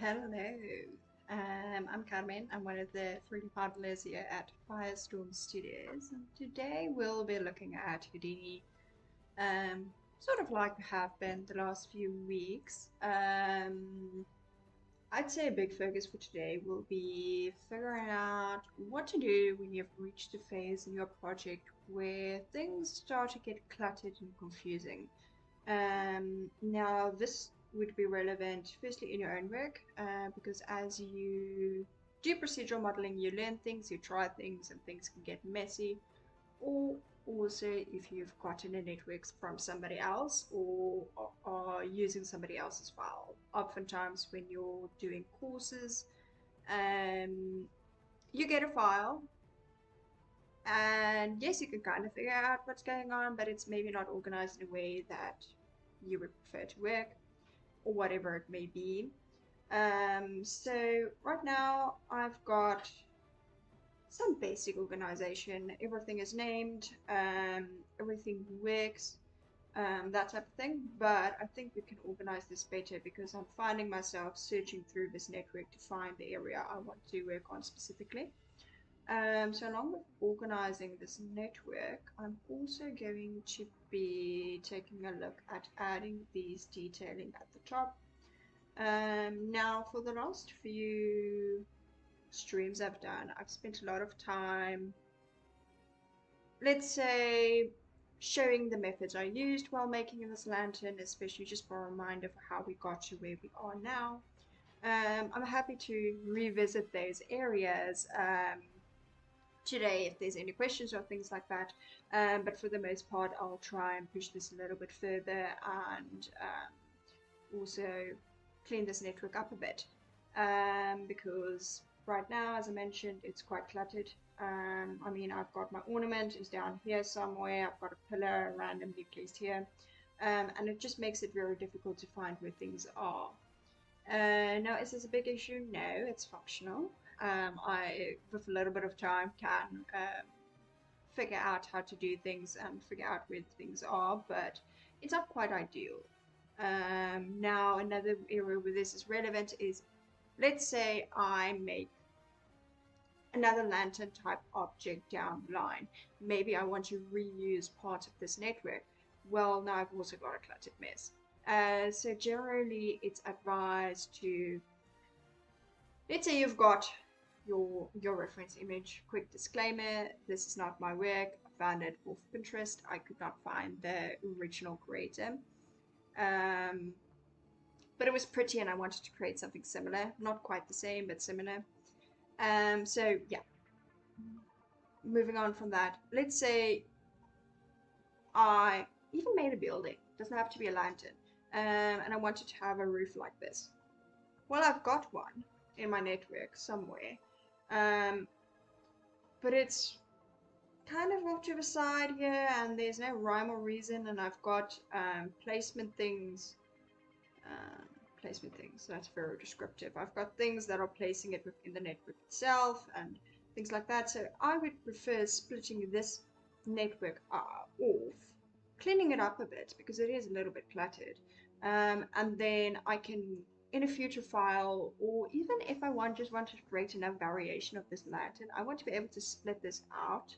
Hello, I'm Carmen. I'm one of the 3D modelers here at Firestorm Studios, and today we'll be looking at Houdini, sort of like we have been the last few weeks. I'd say a big focus for today will be figuring out what to do when you've reached a phase in your project where things start to get cluttered and confusing. Now, this would be relevant firstly in your own work, because as you do procedural modeling, you learn things, you try things, and things can get messy. Or also if you've gotten a networks from somebody else or are using somebody else's file. Oftentimes, when you're doing courses, um, you get a file, and yes, you can kind of figure out what's going on, but it's maybe not organized in a way that you would prefer to work or whatever it may be. So right now I've got some basic organization. Everything is named, everything works, that type of thing. But I think we can organize this better because I'm finding myself searching through this network to find the area I want to work on specifically. So along with organizing this network, I'm also going to be taking a look at adding these detailing at the top. Now, for the last few streams I've done, I've spent a lot of time, let's say, showing the methods I used while making this lantern, especially just for a reminder for how we got to where we are now. I'm happy to revisit those areas today if there's any questions or things like that. But for the most part, I'll try and push this a little bit further and also clean this network up a bit, because right now, as I mentioned, it's quite cluttered. I mean, I've got my ornament is down here somewhere. I've got a pillar randomly placed here, and it just makes it very difficult to find where things are. Now, is this a big issue? No, it's functional. I, with a little bit of time, can figure out how to do things and figure out where things are, but it's not quite ideal. Now, another area where this is relevant is, let's say I make another lantern type object down the line. Maybe I want to reuse part of this network. Well, now I've also got a cluttered mess. So generally, it's advised to, let's say you've got your reference image. Quick disclaimer: this is not my work. I found it off Pinterest. I could not find the original creator. Um, but it was pretty and I wanted to create something similar. Not quite the same, but similar. So yeah, moving on from that, let's say I even made a building. Doesn't have to be a lantern. And I wanted to have a roof like this. Well, I've got one in my network somewhere. Um, but it's kind of off to the side here and there's no rhyme or reason, and I've got placement things. Um, Placement things, that's very descriptive. I've got things that are placing it within the network itself and things like that. So I would prefer splitting this network off, cleaning it up a bit because it is a little bit cluttered. And then I can, in a future file, or even if I just want to create another variation of this lantern, I want to be able to split this out,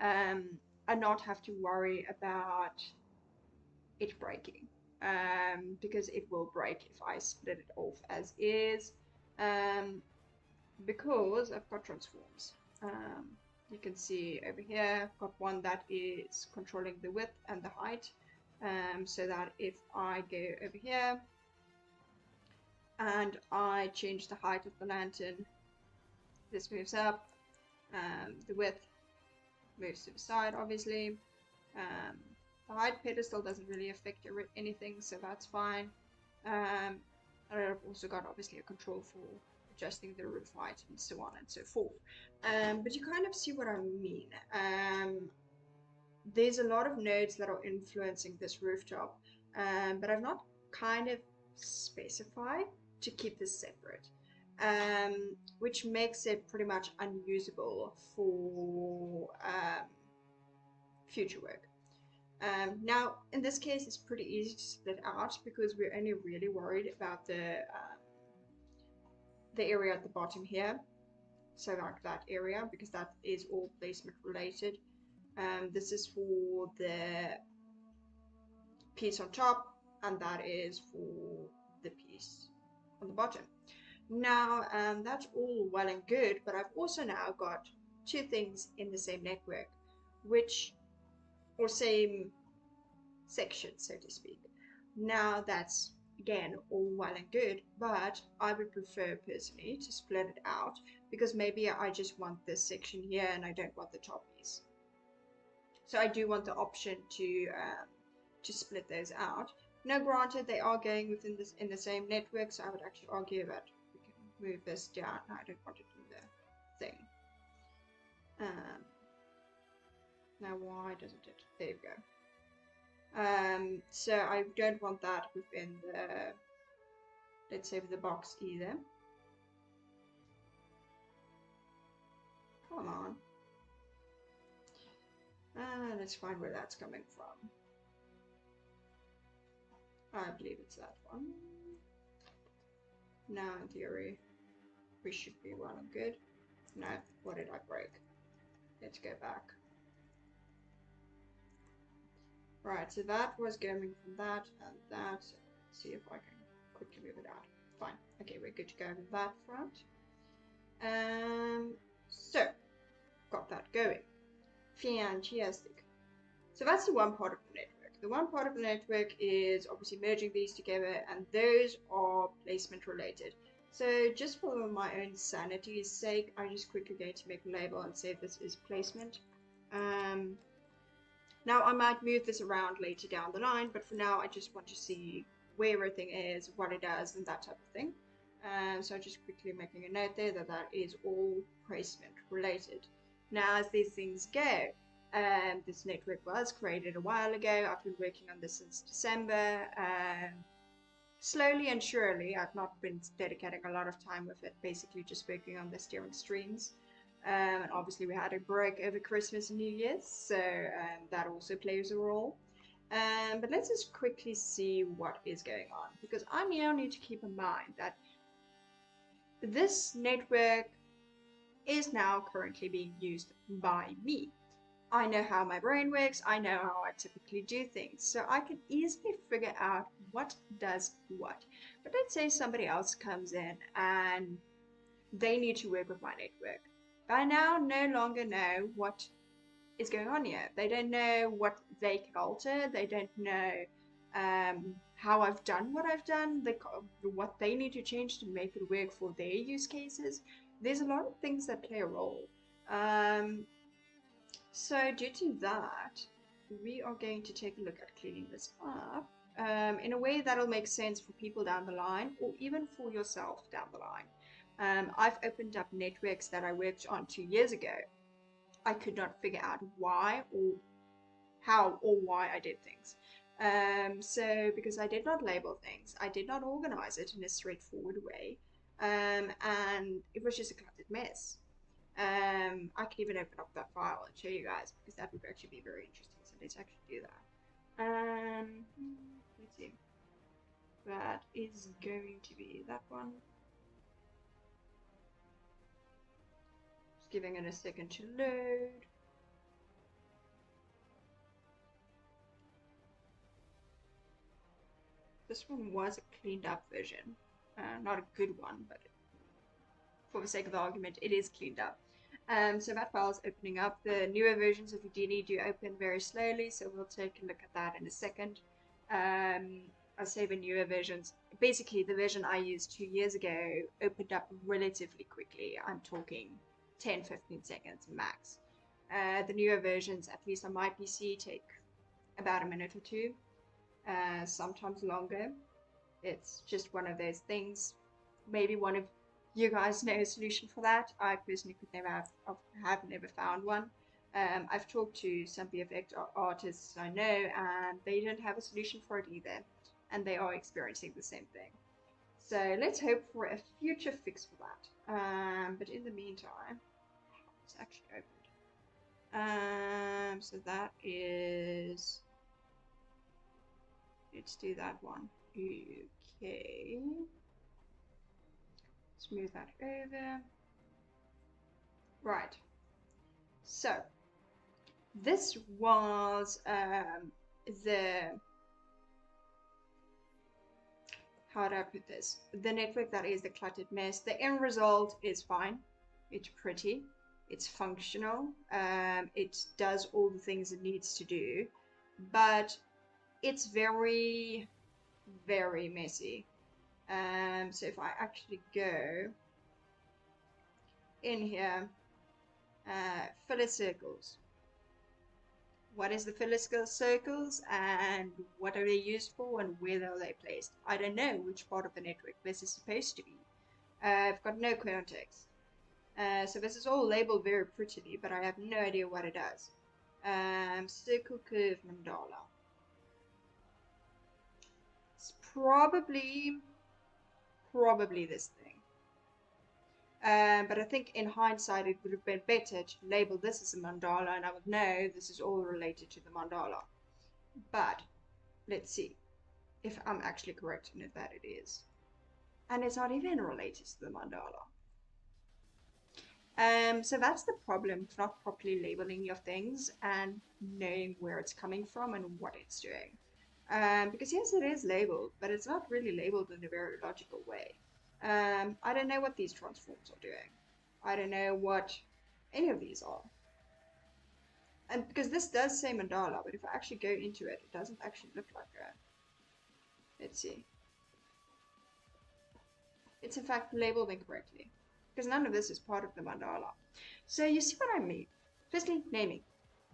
um, and not have to worry about it breaking, because it will break if I split it off as is, um, because I've got transforms. Um, you can see over here, I've got one that is controlling the width and the height, so that if I go over here and I change the height of the lantern, this moves up, the width moves to the side, obviously. Um, the height pedestal doesn't really affect anything, so that's fine. And I've also got obviously a control for adjusting the roof height and so on and so forth. But you kind of see what I mean. There's a lot of nodes that are influencing this rooftop, but I've not kind of specified to keep this separate, which makes it pretty much unusable for future work. Now, in this case, it's pretty easy to split out because we're only really worried about the the area at the bottom here. So like that area, because that is all placement related. This is for the piece on top, and that is for the piece on the bottom. Now, that's all well and good, but I've also now got two things in the same network, or same section, so to speak. Now, that's again all well and good, but I would prefer personally to split it out, because maybe I just want this section here and I don't want the top piece. So I do want the option to split those out. Now, granted, they are going within this in the same network, so I would actually argue that we can move this down. No, I don't want it in the thing. Now, why doesn't it? There you go. So I don't want that within the, let's say, the box either. Come on. Let's find where that's coming from. I believe it's that one. Now, in theory, we should be well and good. No, what did I break? Let's go back. Right, so that was going from that and that. So let's see if I can quickly move it out. Fine. Okay, we're good to go with that front. So, got that going. Fantastic. So that's the one part of the network. The one part of the network is obviously merging these together, and those are placement related. So just for my own sanity's sake, I'm just quickly going to make a label and say this is placement. Now I might move this around later down the line, but for now I just want to see where everything is, what it does, and that type of thing. So I'm just quickly making a note there that that is all placement related. Now, as these things go, this network was created a while ago. I've been working on this since December. Slowly and surely, I've not been dedicating a lot of time with it, basically just working on the steering streams. And obviously we had a break over Christmas and New Year's, so that also plays a role. But let's just quickly see what is going on, because I now need to keep in mind that this network is now currently being used by me. I know how my brain works, I know how I typically do things, so I can easily figure out what does what. But let's say somebody else comes in and they need to work with my network. I now no longer know what is going on here. They don't know what they can alter, they don't know how I've done what I've done, what they need to change to make it work for their use cases. There's a lot of things that play a role. So due to that, we are going to take a look at cleaning this up in a way that'll make sense for people down the line, or even for yourself down the line. I've opened up networks that I worked on 2 years ago. I could not figure out why or how or why I did things. So because I did not label things, I did not organize it in a straightforward way, and it was just a cluttered mess. I can even open up that file and show you guys, because that would actually be very interesting. So let's actually do that. Let's see. That is going to be that one. Just giving it a second to load. This one was a cleaned up version. Not a good one, but for the sake of the argument, it is cleaned up. So that file is opening up. The newer versions of Houdini do open very slowly, so we'll take a look at that in a second. I'll say the newer versions, basically the version I used 2 years ago opened up relatively quickly. I'm talking 10-15 seconds max. The newer versions, at least on my PC, take about a minute or two, sometimes longer. It's just one of those things. Maybe one of you guys know a solution for that. I personally could never have never found one. I've talked to some VFX artists I know, and they don't have a solution for it either, and they are experiencing the same thing. So let's hope for a future fix for that. But in the meantime, it's actually opened. So that is. Let's do that one. Okay. Smooth that over. Right. So this was the, how do I put this? The network that is the cluttered mess. The end result is fine. It's pretty. It's functional. It does all the things it needs to do, but it's very, very messy. So if I actually go in here, filler circles. What is the filler circles and what are they used for and where are they placed? I don't know which part of the network this is supposed to be. I've got no context. So this is all labeled very prettily, but I have no idea what it does. Circle curve mandala. It's probably this thing. But I think in hindsight it would have been better to label this as a mandala and I would know this is all related to the mandala. But let's see if I'm actually correct in that it is. And it's not even related to the mandala. So that's the problem with not properly labeling your things and knowing where it's coming from and what it's doing. Because yes, it is labeled, but it's not really labeled in a very logical way. I don't know what these transforms are doing. I don't know what any of these are. And because this does say mandala, but if I actually go into it, it doesn't actually look like a. Let's see. It's in fact labeled incorrectly because none of this is part of the mandala. So you see what I mean? Firstly, naming.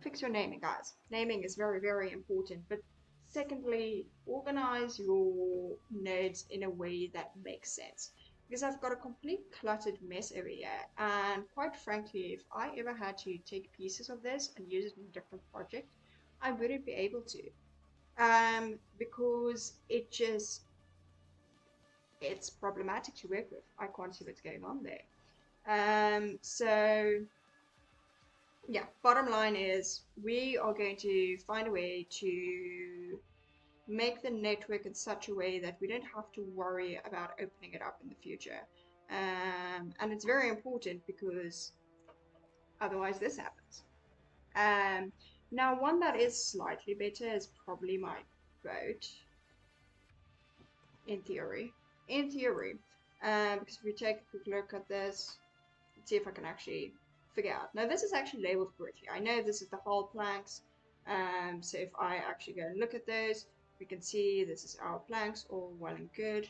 Fix your naming, guys. Naming is very, very important. But secondly, organize your nodes in a way that makes sense. Because I've got a complete cluttered mess over here. And quite frankly, if I ever had to take pieces of this and use it in a different project, I wouldn't be able to. Because it's problematic to work with. I can't see what's going on there. So yeah, bottom line is we are going to find a way to make the network in such a way that we don't have to worry about opening it up in the future. And it's very important because otherwise this happens. Now one that is slightly better is probably my boat in theory. Because if we take a quick look at this, let's see if I can actually figure out. Now this is actually labeled correctly. I know this is the whole planks. So if I actually go and look at those, we can see this is our planks, all well and good.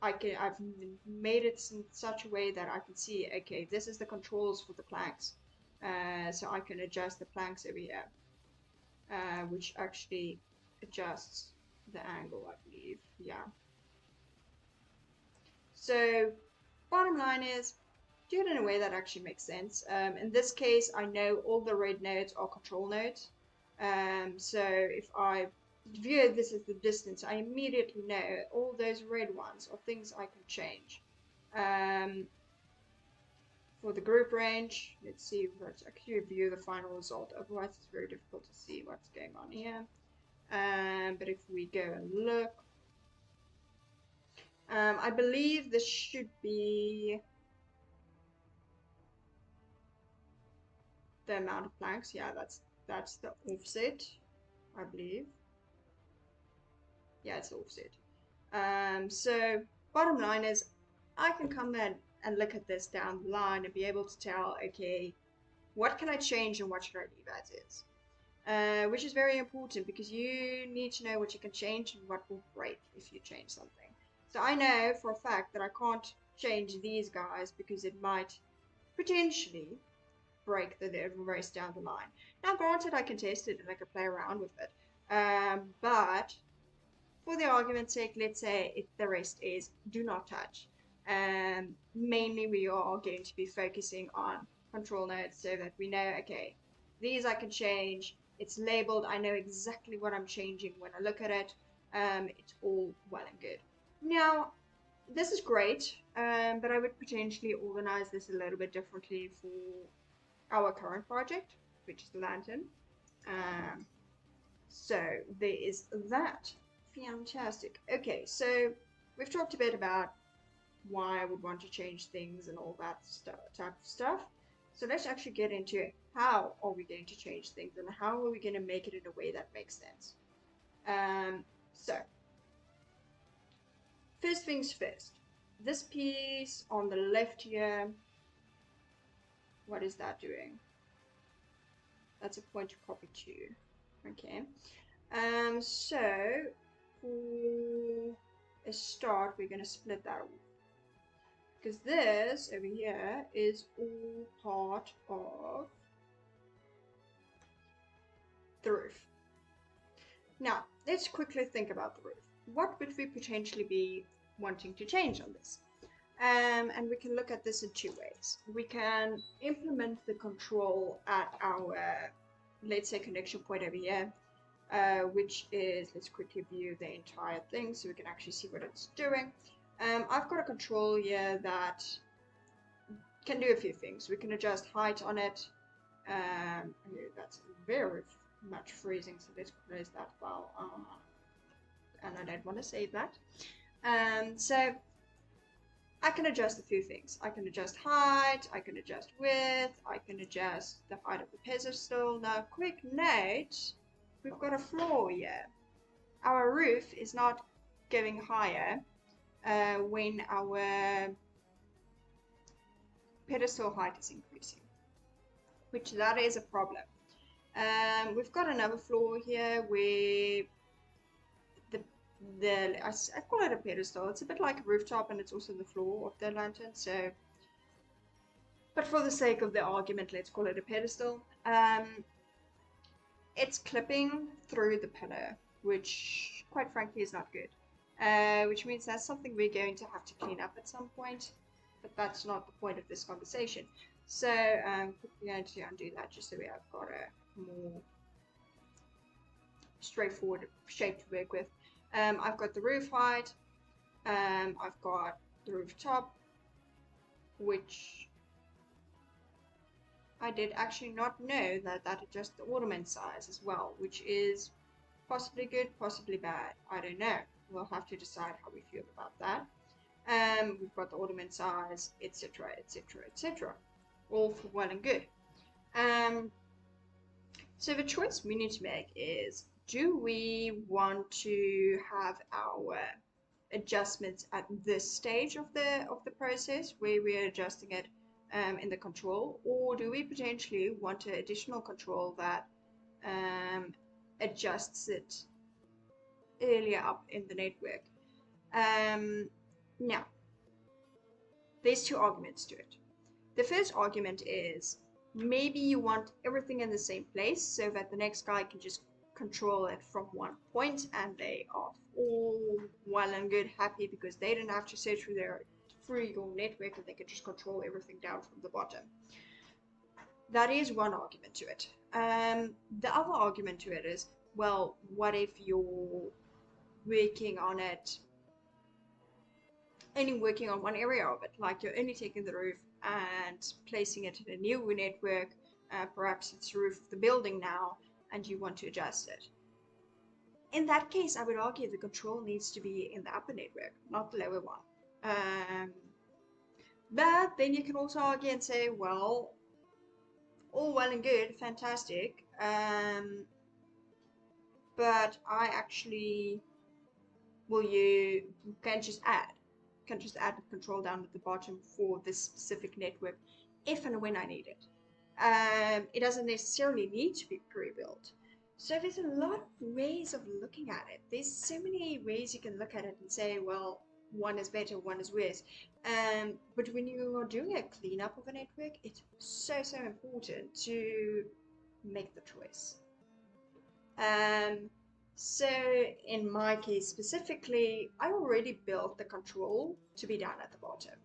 I've made it in such a way that I can see, okay, this is the controls for the planks. So I can adjust the planks over here, which actually adjusts the angle, I believe. Yeah. So bottom line is, do it in a way that actually makes sense. In this case, I know all the red nodes are control nodes. So if I view this as the distance, I immediately know all those red ones are things I can change. For the group range, let's see, let's actually view the final result. Otherwise, it's very difficult to see what's going on here. But if we go and look, I believe this should be the amount of planks. Yeah, that's the offset, I believe. Yeah, it's offset. So bottom line is I can come in and look at this down the line and be able to tell, okay, what can I change and what should I leave as is? Which is very important because you need to know what you can change and what will break if you change something. So I know for a fact that I can't change these guys because it might potentially break the race down the line. Now granted, I can test it and I can play around with it. But for the argument's sake, let's say the rest is do not touch. Mainly we are going to be focusing on control nodes so that we know, okay, these I can change. It's labeled. I know exactly what I'm changing when I look at it. It's all well and good. Now, this is great, but I would potentially organize this a little bit differently for our current project, which is the lantern. So there is that. Fantastic. Okay, so we've talked a bit about why I would want to change things and all that type of stuff. So let's actually get into how are we going to change things and how are we going to make it in a way that makes sense. So first things first, this piece on the left here, what is that doing? That's a point to copy to. Okay. So for a start, we're going to split that off. Because this over here is all part of the roof. Now, let's quickly think about the roof. What would we potentially be wanting to change on this? And we can look at this in two ways. We can implement the control at our, let's say, connection point over here, which is, let's quickly view the entire thing so we can actually see what it's doing. I've got a control here that can do a few things. We can adjust height on it. That's very much freezing, so let's close that file. And I don't want to save that. So I can adjust a few things. I can adjust height, I can adjust width, I can adjust the height of the pedestal. Now, quick note, we've got a floor here. Our roof is not going higher when our pedestal height is increasing, which that is a problem. We've got another floor here where I call it a pedestal. It's a bit like a rooftop, and it's also the floor of the lantern. So, but for the sake of the argument, let's call it a pedestal. It's clipping through the pillar, which, quite frankly, is not good. Which means that's something we're going to have to clean up at some point. But that's not the point of this conversation. So, quickly going to undo that just so we have got a more straightforward shape to work with. I've got the roof height, I've got the rooftop, which I did actually not know that adjusts the ornament size as well, which is possibly good, possibly bad. I don't know. We'll have to decide how we feel about that. We've got the ornament size, etc., etc., etc. All for well and good. So the choice we need to make is, do we want to have our adjustments at this stage of the process where we're adjusting it in the control, or do we potentially want an additional control that adjusts it earlier up in the network? Now, there's two arguments to it. The first argument is maybe you want everything in the same place so that the next guy can just control it from one point and they are all well and good, happy, because they don't have to search through your network and they can just control everything down from the bottom. That is one argument to it. The other argument to it is, well, what if you're working on it, only working on one area of it, like you're only taking the roof and placing it in a new network, perhaps it's the roof of the building now, and you want to adjust it. In that case, I would argue the control needs to be in the upper network, not the lower one. But then you can also argue and say, well, all well and good, fantastic, but I actually, you can just add the control down at the bottom for this specific network if and when I need it. It doesn't necessarily need to be pre-built. So there's a lot of ways of looking at it. There's so many ways you can look at it and say, well, one is better, one is worse. But when you are doing a cleanup of a network, it's so important to make the choice. So in my case specifically, I already built the control to be down at the bottom.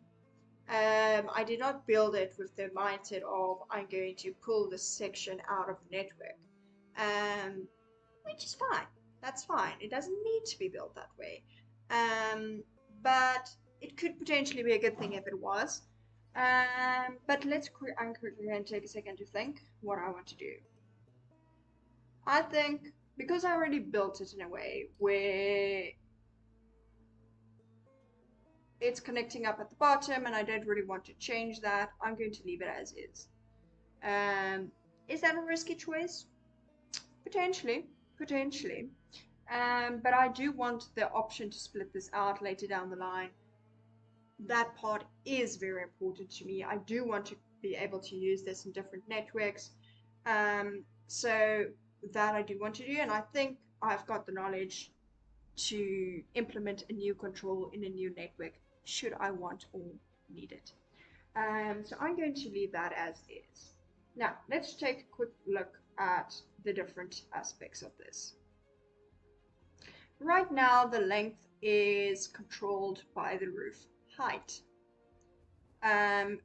I did not build it with the mindset of I'm going to pull this section out of the network, which is fine. That's fine. It doesn't need to be built that way. But it could potentially be a good thing if it was. But let's quickly take a second to think what I want to do. I think because I already built it in a way where it's connecting up at the bottom and I don't really want to change that. I'm going to leave it as is. Is that a risky choice? Potentially, potentially. But I do want the option to split this out later down the line. That part is very important to me. I do want to be able to use this in different networks. So that I do want to do, and I think I've got the knowledge to implement a new control in a new network should I want or need it. So I'm going to leave that as is. Now, let's take a quick look at the different aspects of this. Right now, the length is controlled by the roof height,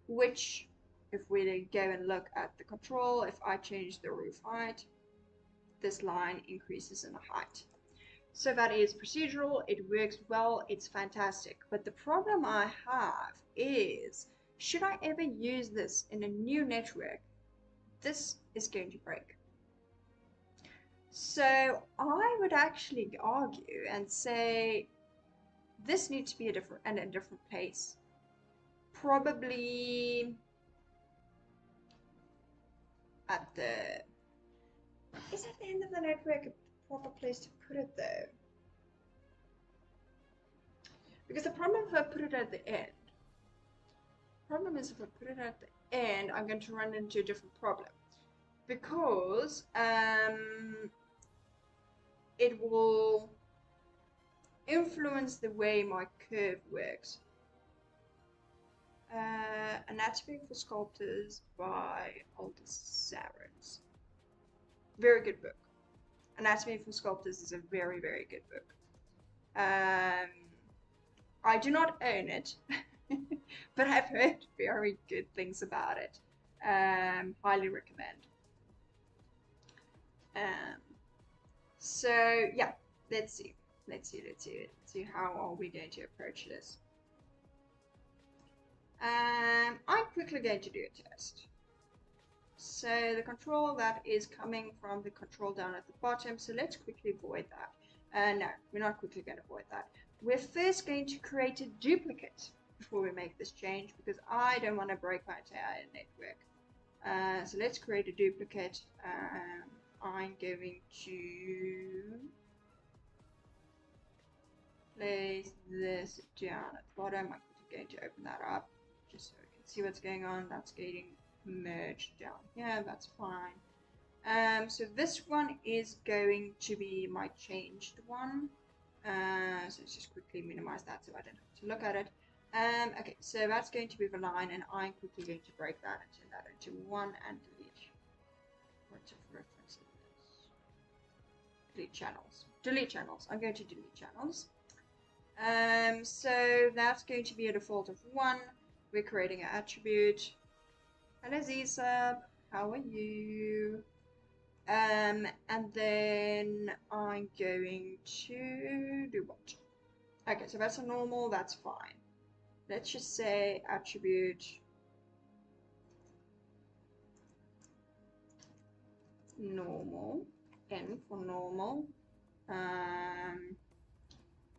which, if we go and look at the control, if I change the roof height, this line increases in height. So that is procedural, it works well, it's fantastic. But the problem I have is, should I ever use this in a new network, this is going to break. So I would actually argue and say this needs to be a different place. Probably at the... Is at the end of the network a proper place to put it though? Because the problem if I put it at the end, problem is if I put it at the end, I'm going to run into a different problem. Because it will influence the way my curve works. Anatomy for Sculptors by Aldous Sarens. Very good book. Anatomy for Sculptors is a very, very good book. I do not own it, but I've heard very good things about it. Highly recommend. So yeah, let's see how are we going to approach this. I'm quickly going to do a test. So the control that is coming from the control down at the bottom, so let's quickly void that. No, we're not quickly going to void that. We're first going to create a duplicate before we make this change, because I don't want to break my entire network. So let's create a duplicate. I'm going to place this down at the bottom. I'm going to open that up just so we can see what's going on. That's getting merged down here. That's fine. So this one is going to be my changed one. So let's just quickly minimize that so I don't have to look at it. Okay, so that's going to be the line, and I'm quickly going to break that and turn that into one and delete. What's of reference in this? Delete channels. Delete channels. I'm going to delete channels. So that's going to be a default of 1. We're creating an attribute. Hello Zisa, how are you? And then I'm going to do what? Okay, so that's a normal, that's fine. Let's just say attribute normal, n for normal.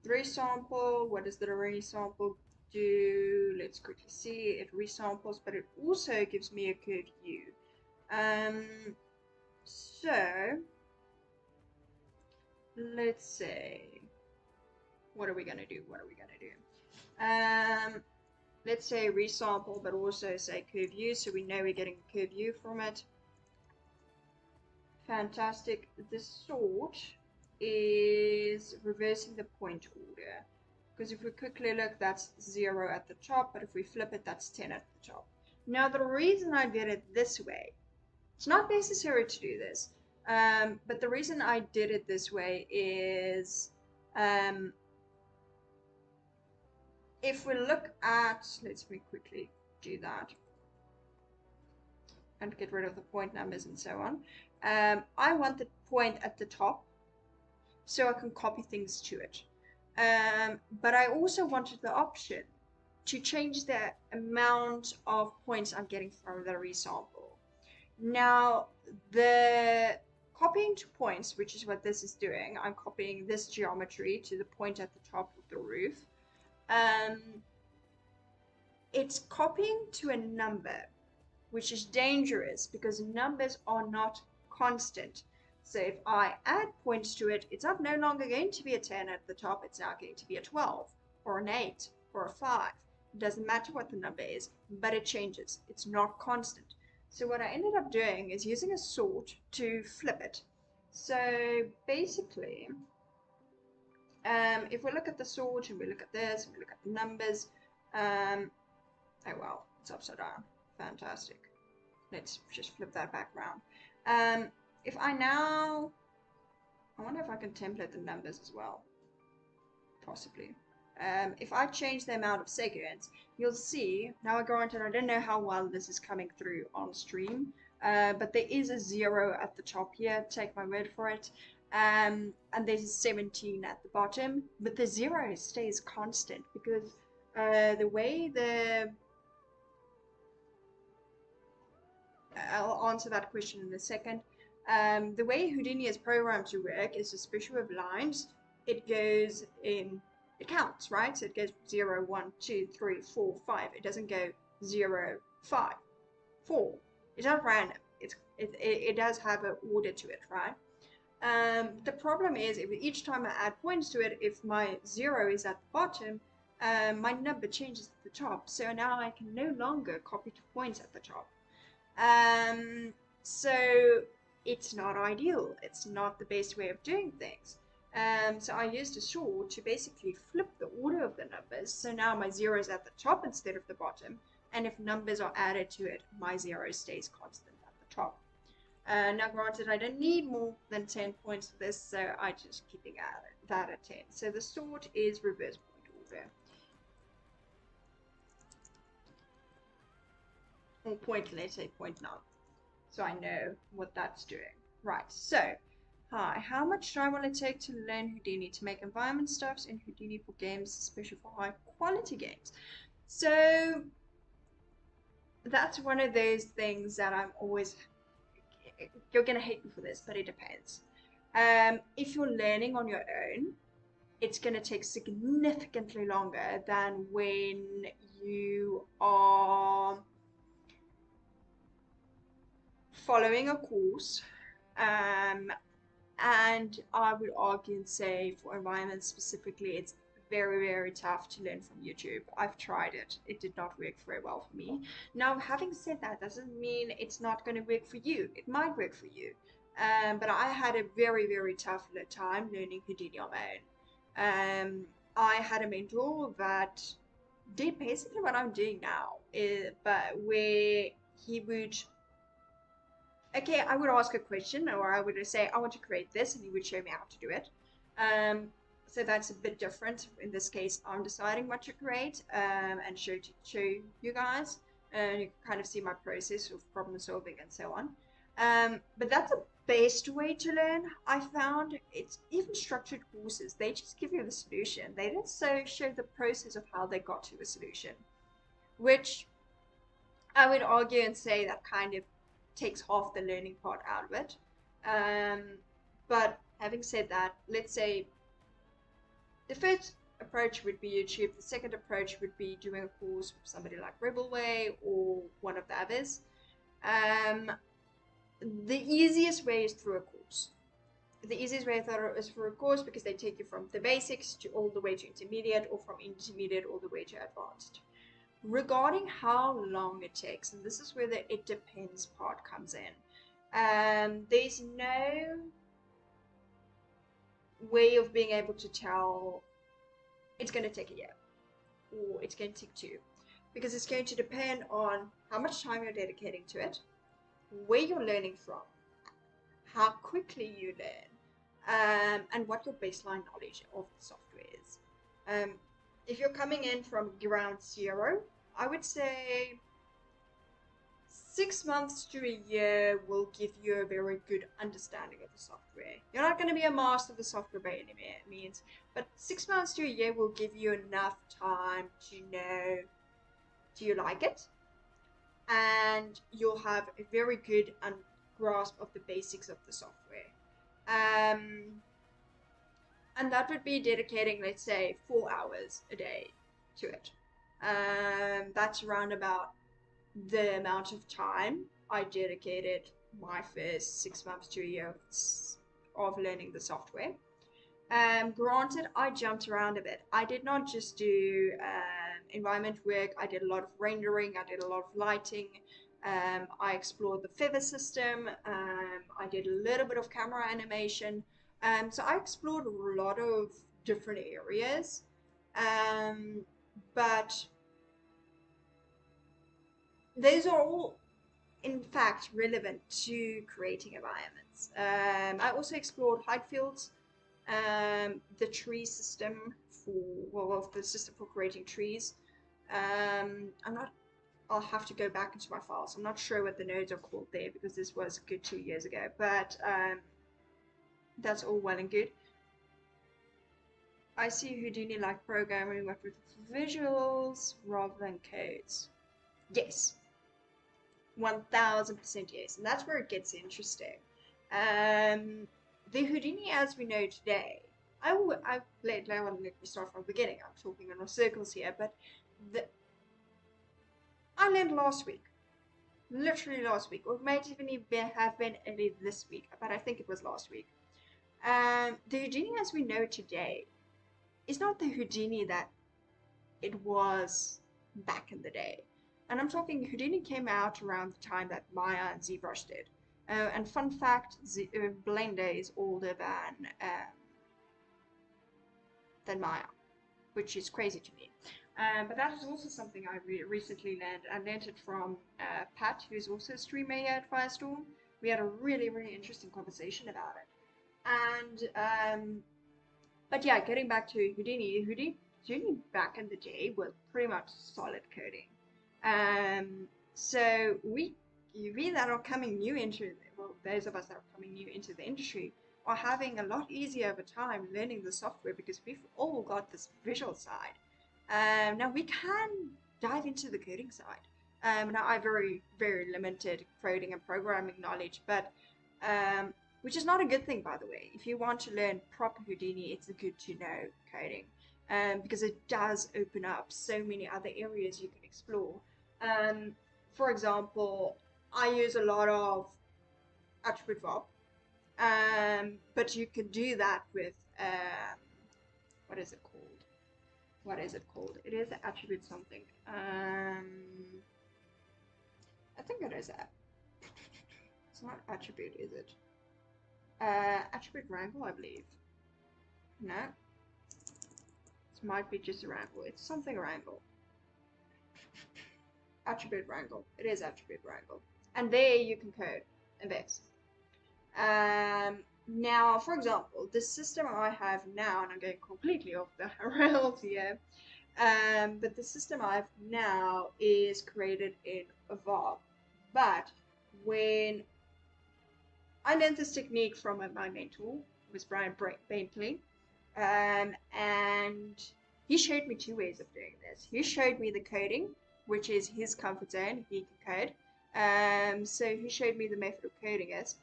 Resample, what does the resample do? Let's quickly see. It resamples, but it also gives me a curved U. So let's say, what are we gonna do? Let's say resample, but also say curve U, so we know we're getting a curve U from it. Fantastic. The sort is reversing the point order, because if we quickly look, that's 0 at the top, but if we flip it, that's 10 at the top. Now the reason I did it this way, it's not necessary to do this, but the reason I did it this way is if we look at, let me quickly do that and get rid of the point numbers and so on. I want the point at the top so I can copy things to it. But I also wanted the option to change the amount of points I'm getting from the resample. Now, the copying to points, which is what this is doing, I'm copying this geometry to the point at the top of the roof. it's copying to a number, which is dangerous because numbers are not constant. So if I add points to it, it's not no longer going to be a 10 at the top, it's now going to be a 12 or an 8 or a 5. It doesn't matter what the number is, but it changes. It's not constant. So what I ended up doing is using a sort to flip it. So basically, if we look at the sort and we look at this and we look at the numbers, oh well, it's upside down. Fantastic. Let's just flip that back around. If I now, I wonder if I can template the numbers as well. Possibly. If I change the amount of seconds, you'll see, now granted I don't know how well this is coming through on stream, but there is a 0 at the top here, take my word for it, and there's a 17 at the bottom, but the 0 stays constant because the way I'll answer that question in a second. The way Houdini is programmed to work is, especially with lines, it goes in, it counts, right? So it goes 0, 1, 2, 3, 4, 5. It doesn't go 0, 5, 4. It's not random. It does have an order to it, right? The problem is, if each time I add points to it, if my 0 is at the bottom, my number changes at the top. So now I can no longer copy to points at the top. So it's not ideal. It's not the best way of doing things. So I used a sort to basically flip the order of the numbers. So now my 0 is at the top instead of the bottom. And if numbers are added to it, my 0 stays constant at the top. Now granted, I don't need more than 10 points for this, so I just keeping that at 10. So the sort is reverse point order. Or point, let's say point null. So I know what that's doing. Right, so, hi, how much time will it take to learn Houdini to make environment stuffs in Houdini for games, especially for high quality games? So, that's one of those things that I'm always, you're going to hate me for this, but it depends. If you're learning on your own, it's going to take significantly longer than when you are following a course, and I would argue and say for environments specifically, it's very, very tough to learn from YouTube. I've tried it. It did not work very well for me. Now, having said that, doesn't mean it's not going to work for you. It might work for you. But I had a very, very tough time learning Houdini on my own. I had a mentor that did basically what I'm doing now, but where he would, okay, I would ask a question, or I would say, I want to create this, and he would show me how to do it. So that's a bit different. In this case, I'm deciding what to create and show you guys, and you can kind of see my process of problem solving and so on. But that's the best way to learn. I found it's even structured courses. They just give you the solution. They don't show the process of how they got to a solution, which I would argue and say that kind of takes half the learning part out of it. But having said that, let's say the first approach would be YouTube. The second approach would be doing a course with somebody like Rebelway or one of the others. The easiest way is through a course. The easiest way is through a course because they take you from the basics to all the way to intermediate, or from intermediate all the way to advanced. Regarding how long it takes, and this is where the it depends part comes in, there's no way of being able to tell it's going to take a year or it's going to take 2, because it's going to depend on how much time you're dedicating to it, where you're learning from, how quickly you learn, and what your baseline knowledge of the software is. If you're coming in from ground zero, I would say 6 months to a year will give you a very good understanding of the software. You're not going to be a master of the software by any means, but 6 months to a year will give you enough time to know, do you like it? And you'll have a very good grasp of the basics of the software. And that would be dedicating, let's say, 4 hours a day to it. That's around about the amount of time I dedicated my first 6 months to a year of learning the software. Granted, I jumped around a bit. I did not just do environment work. I did a lot of rendering. I did a lot of lighting. I explored the feather system. I did a little bit of camera animation. So I explored a lot of different areas. Um, but those are all, in fact, relevant to creating environments. I also explored height fields, the tree system well, the system for creating trees. I'm not. I'll have to go back into my files. I'm not sure what the nodes are called there because this was a good 2 years ago. But that's all well and good. I see Houdini like programming with visuals rather than codes. Yes, 1000% yes, and that's where it gets interesting. The Houdini as we know today, let me start from the beginning. I'm talking in circles here, but the, I learned last week, literally last week, or it might even have been early this week, but I think it was last week. The Houdini as we know today is not the Houdini that it was back in the day. And I'm talking Houdini came out around the time that Maya and ZBrush did. And fun fact, Blender is older than Maya, which is crazy to me. But that is also something I recently learned. I learned it from Pat, who's also a streamer here at Firestorm. We had a really, really interesting conversation about it. And but yeah, getting back to Houdini back in the day was pretty much solid coding. So we that are coming new into, well, those of us that are coming new into the industry are having a lot easier of a time learning the software because we've all got this visual side. Now we can dive into the coding side. Now I have very, very limited coding and programming knowledge, but which is not a good thing, by the way. If you want to learn proper Houdini, it's good to know coding, because it does open up so many other areas you can explore. For example, I use a lot of attribute VOP, but you can do that with, what is it called? What is it called? It is attribute something. I think it is that. It's not attribute, is it? Attribute wrangle, I believe. No. It might be just a wrangle. It's something wrangle. Attribute wrangle. It is attribute wrangle. And there you can code in Vex. Now, for example, the system I have now, and I'm going completely off the rails here, but the system I have now is created in VOP. But when I learned this technique from my mentor, who was Brian Bentley, and he showed me two ways of doing this. He showed me the coding, which is his comfort zone. He can code. So he showed me the method of coding it,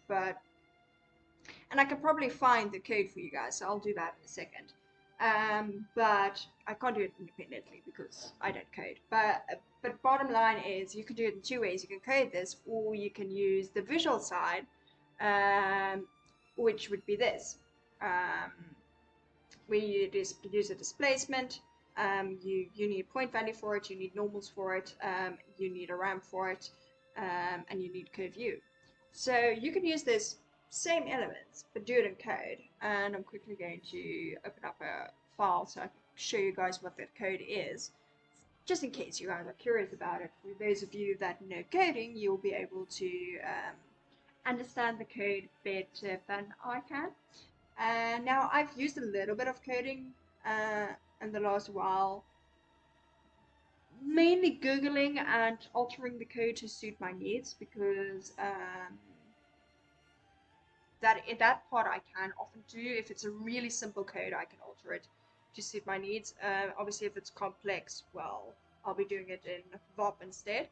and I can probably find the code for you guys, so I'll do that in a second. But I can't do it independently because I don't code. But bottom line is you can do it in two ways. You can code this, or you can use the visual side, which would be this. Where you use a displacement, you need a point value for it, you need normals for it, you need a ramp for it, and you need curve view. So you can use this same elements, but do it in code. And I'm quickly going to open up a file so I can show you guys what that code is, just in case you guys are curious about it. For those of you that know coding, you'll be able to understand the code better than I can. Now I've used a little bit of coding in the last while, mainly Googling and altering the code to suit my needs, because that part I can often do. If it's a really simple code, I can alter it to suit my needs. Obviously, if it's complex, well, I'll be doing it in VOP instead,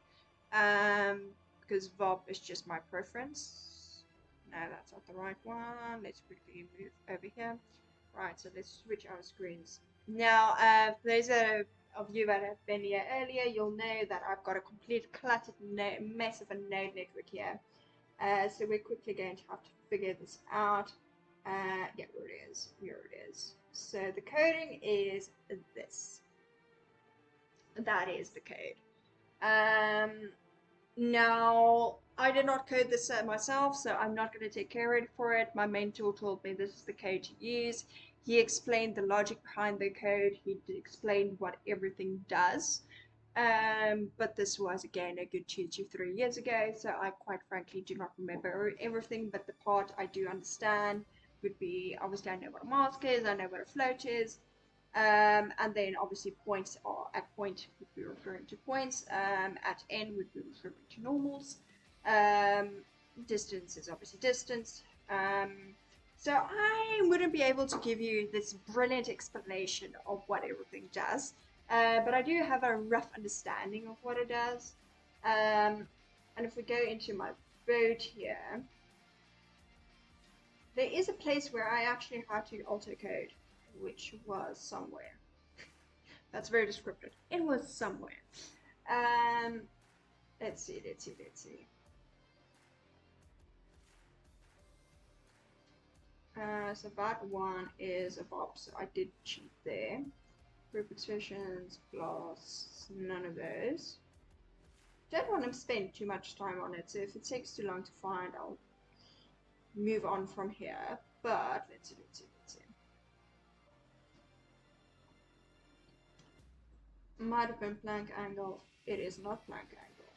because VOP is just my preference. No, that's not the right one. Let's quickly move over here. Right, so let's switch our screens. Now, there's a of you that have been here earlier, you'll know that I've got a complete cluttered mess of a node network here. So we're quickly going to have to figure this out. Yeah, here it is. Here it is. So the coding is this. That is the code. Now, I did not code this myself, so I'm not going to take credit for it. My mentor told me this is the code to use. He explained the logic behind the code. He explained what everything does. But this was, again, a good 2 to 3 years ago, so I quite frankly do not remember everything, but the part I do understand would be, obviously I know what a mask is, I know what a float is, and then obviously points are, at point would be referring to points, at n would be referring to normals, distance is obviously distance, so I wouldn't be able to give you this brilliant explanation of what everything does. But I do have a rough understanding of what it does. And if we go into my boat here, there is a place where I actually had to auto code, which was somewhere. That's very descriptive. It was somewhere. Let's see. So that one is a bob, so I did cheat there. Group expressions, blasts, none of those. Don't want to spend too much time on it, so if it takes too long to find, I'll move on from here. But let's see. Might have been plank angle. It is not plank angle.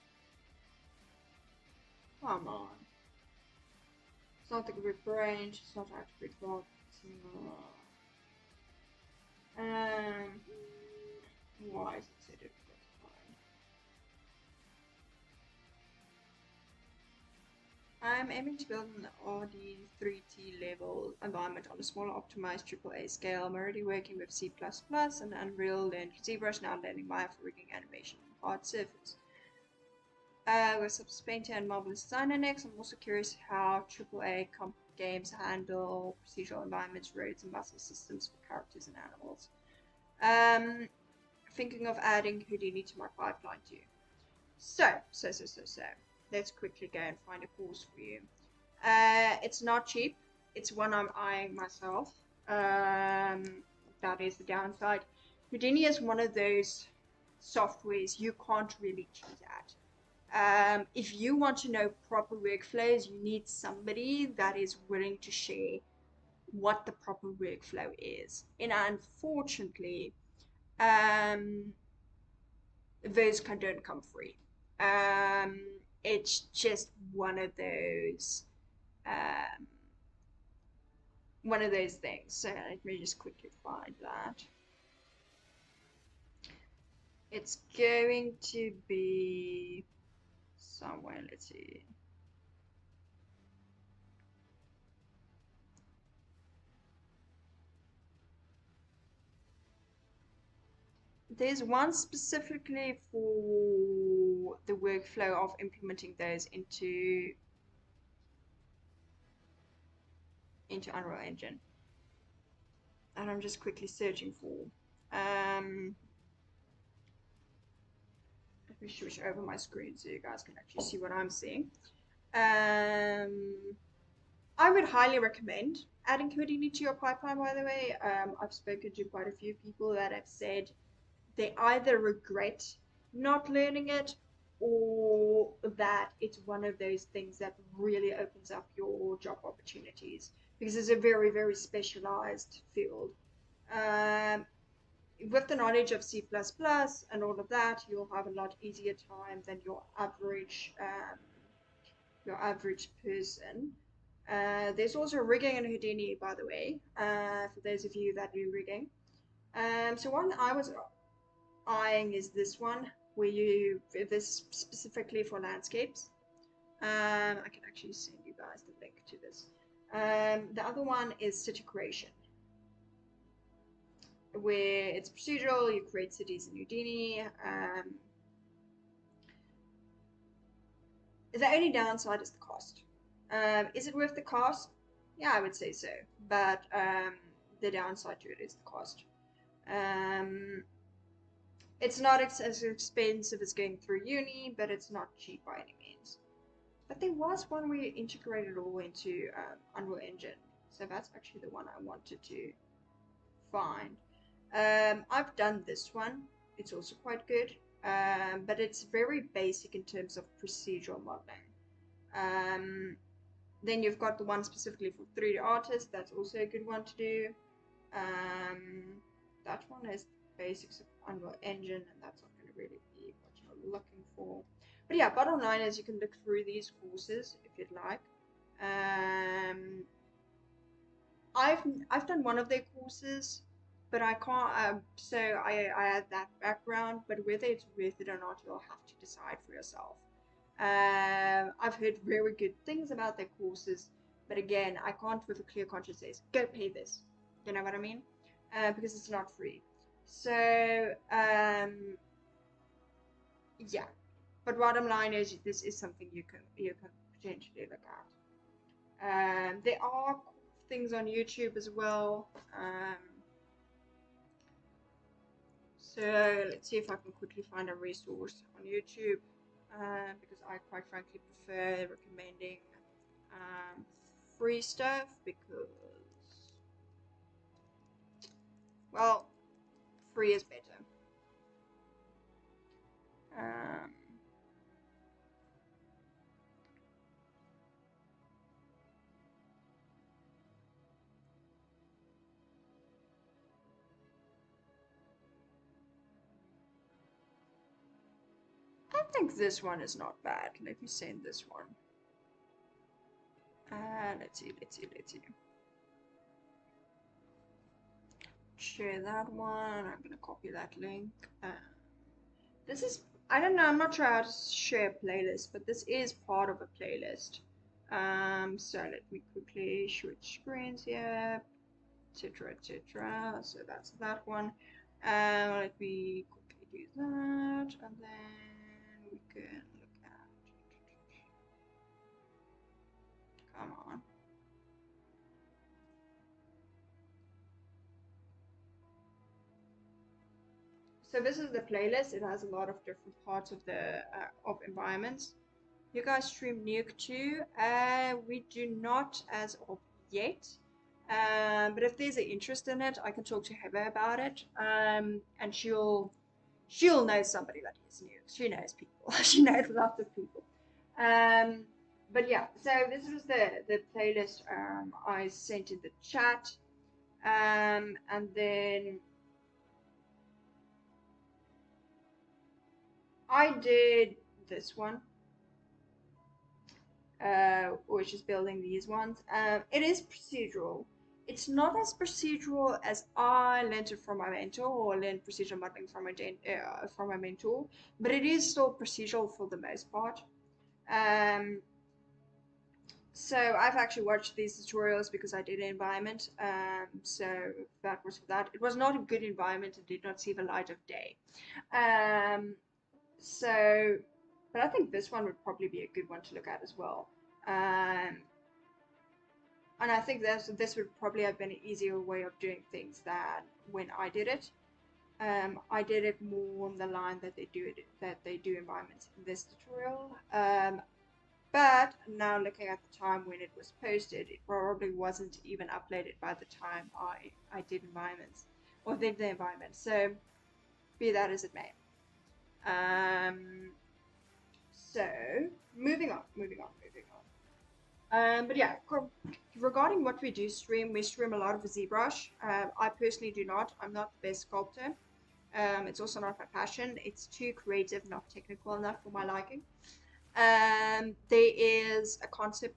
Come on. It's not the group range. It's not attribute block. Why is it so difficult to find? I'm aiming to build an RD3T level environment on a smaller optimized AAA scale. I'm already working with C++ and Unreal, learned ZBrush, now learning Maya for rigging animation and hard surface. With Substance Painter and Marvelous Designer next, I'm also curious how AAA comp games handle procedural environments, roads, and muscle systems for characters and animals. Thinking of adding Houdini to my pipeline too. So. Let's quickly go and find a course for you. It's not cheap. It's one I'm eyeing myself. That is the downside. Houdini is one of those softwares you can't really cheat at. If you want to know proper workflows, you need somebody that is willing to share what the proper workflow is. And unfortunately, those don't come free. It's just one of those things. So let me just quickly find that. It's going to be somewhere. Let's see. There's one specifically for the workflow of implementing those into Unreal Engine, and I'm just quickly searching for. Let me switch over my screen so you guys can actually see what I'm seeing. I would highly recommend adding Houdini to your pipeline, by the way. I've spoken to quite a few people that have said they either regret not learning it or that it's one of those things that really opens up your job opportunities because it's a very, very specialized field. With the knowledge of C++ and all of that, you'll have a lot easier time than your average person. There's also rigging in Houdini, by the way, for those of you that do rigging. So one I was eyeing is this one, where this specifically for landscapes. I can actually send you guys the link to this. The other one is city creation, where it's procedural, you create cities in Houdini. The only downside is the cost. Is it worth the cost? Yeah, I would say so, but the downside to it is the cost. It's not as expensive as going through uni, but it's not cheap by any means. But there was one where you integrated it all into Unreal Engine. So that's actually the one I wanted to find. I've done this one. It's also quite good, but it's very basic in terms of procedural modeling. Um, then you've got the one specifically for 3D artists. That's also a good one to do. Um, that one is basics of Unreal Engine, and that's not going to really be what you're looking for. But yeah, bottom line is you can look through these courses if you'd like. Um, I've done one of their courses, but I can't. So I had that background, but whether it's worth it or not, you'll have to decide for yourself. I've heard very good things about their courses, but again, I can't with a clear conscience say, go pay this. You know what I mean? Because it's not free. So yeah. But bottom line is, this is something you can potentially look at. There are things on YouTube as well. So let's see if I can quickly find a resource on YouTube, because I quite frankly prefer recommending free stuff because, well, free is better. Um, I think this one is not bad. Let me send this one. Let's see. Share that one. I'm gonna copy that link. This is, I don't know, I'm not sure how to share a playlist, but this is part of a playlist. So let me quickly switch screens here, etc. So that's that one. Let me quickly do that, and then we can look at. Come on. So this is the playlist. It has a lot of different parts of the of environments. You guys stream Nuke too? We do not as of yet. But if there's an interest in it, I can talk to Heather about it. And she'll know somebody that is Nuke. She knows people. She knows lots of people. Um, but yeah, so this was the playlist I sent in the chat. And then I did this one, which is building these ones. It is procedural. It's not as procedural as I learned it from my mentor or learned procedural modeling from my mentor, but it is still procedural for the most part. So I've actually watched these tutorials because I did an environment. So that was for that. It was not a good environment. It did not see the light of day. So, but I think this one would probably be a good one to look at as well. And I think this would probably have been an easier way of doing things than when I did it. I did it more on the line that they do environments in this tutorial. But now looking at the time when it was posted, it probably wasn't even uploaded by the time I did environments or did the environment. So be that as it may. So moving on. But yeah, regarding what we do stream, we stream a lot of ZBrush. I personally do not. I'm not the best sculptor. It's also not my passion. It's too creative, not technical enough for my liking. There is a concept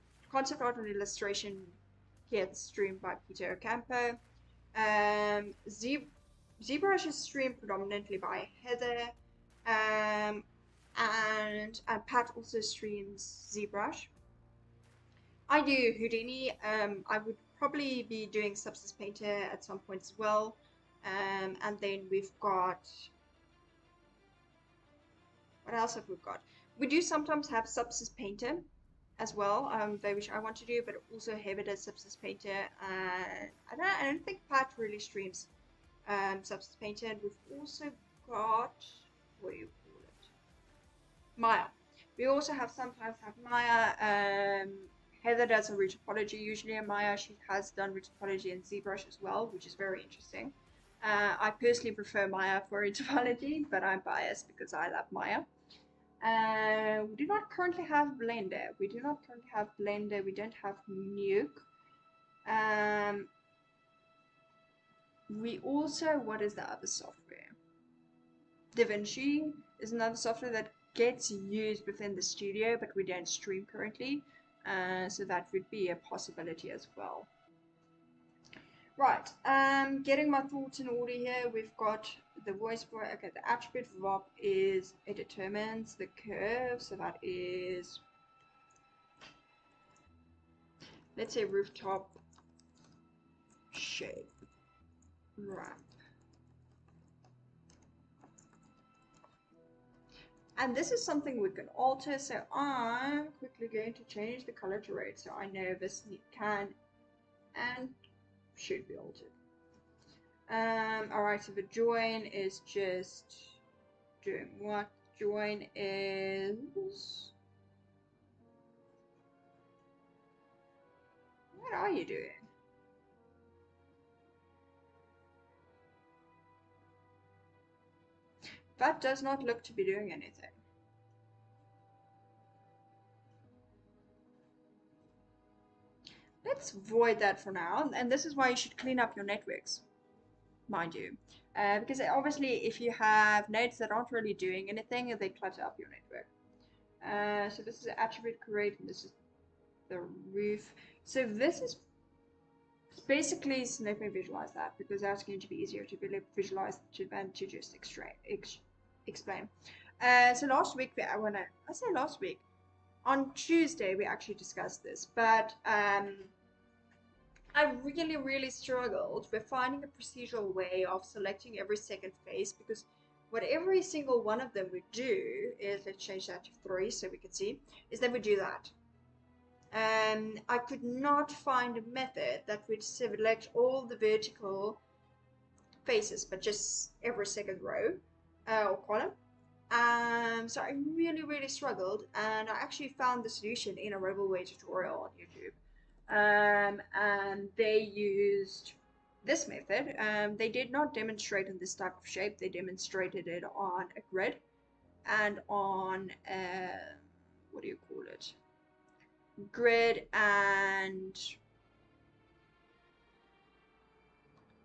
art and illustration here streamed by Peter Ocampo. ZBrush is streamed predominantly by Heather. And Pat also streams ZBrush. I do Houdini. I would probably be doing Substance Painter at some point as well. And then we've got, what else have we got? We do sometimes have Substance Painter as well, which I want to do, but also have it as Substance Painter. I don't think Pat really streams Substance Painter. And we've also got, what do you call it? Maya. We also sometimes have Maya. Heather does a root topology usually in Maya. She has done root topology in ZBrush as well, which is very interesting. I personally prefer Maya for root topology, but I'm biased because I love Maya. We do not currently have Blender. We do not currently have Blender. We don't have Nuke. We also, what is the other software? DaVinci is another software that gets used within the studio, but we don't stream currently. So that would be a possibility as well. Right, getting my thoughts in order here. We've got the voice for, okay, the attribute VOP is, it determines the curve, so that is, let's say rooftop shape ramp. And this is something we can alter, so I'm quickly going to change the color to red so I know this can and should be altered. Alright, so the join is just doing what? Join is... What are you doing? That does not look to be doing anything. Let's void that for now, and this is why you should clean up your networks, mind you. Because obviously if you have nodes that aren't really doing anything, they clutter up your network. So this is attribute create, and this is the roof. So this is basically, so let me visualize that, because that's going to be easier to visualize than to just explain. So last week, I say last week, on Tuesday we actually discussed this, but I really struggled with finding a procedural way of selecting every second face, because what every single one of them would do is, let's change that to 3 so we can see, is they would do that. I could not find a method that would select all the vertical faces, but just every second row or column. So I really struggled, and I actually found the solution in a Rebelway tutorial on YouTube. And they used this method. They did not demonstrate in this type of shape. They demonstrated it on a grid and on what do you call it? Grid and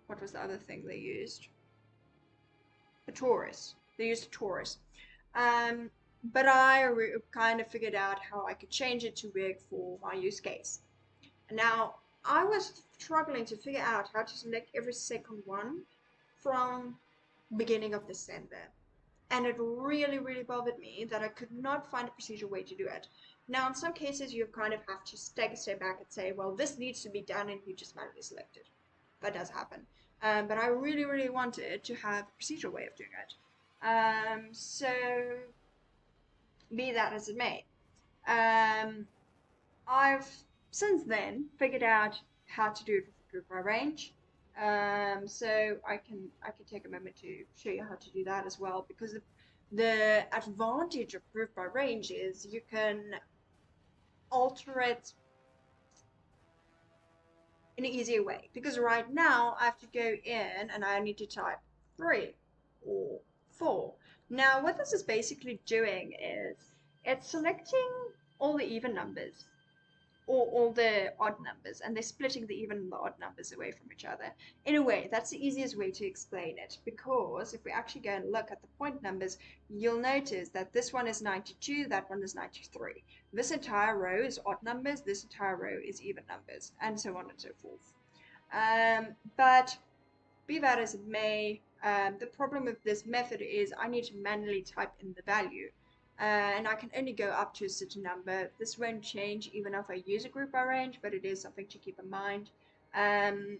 what was the other thing they used? A torus. They used a torus. But I kind of figured out how I could change it to work for my use case. Now, I was struggling to figure out how to select every second one from beginning of December. And it really bothered me that I could not find a procedural way to do it. Now, in some cases, you kind of have to take a step back and say, well, this needs to be done, and you just manually select it. That does happen. But I really wanted to have a procedural way of doing it. So, be that as it may. I've since then figured out how to do it with group by range. So I can take a moment to show you how to do that as well, because the advantage of group by range is you can alter it in an easier way. Because right now I have to go in and I need to type 3 or 4. Now what this is basically doing is it's selecting all the even numbers, or all the odd numbers, and they're splitting the even and the odd numbers away from each other. In a way, that's the easiest way to explain it, because if we actually go and look at the point numbers, you'll notice that this one is 92, that one is 93. This entire row is odd numbers, this entire row is even numbers, and so on and so forth. But be that as it may, the problem with this method is I need to manually type in the value. And I can only go up to a certain number. This won't change even if I use a group by range, but it is something to keep in mind. The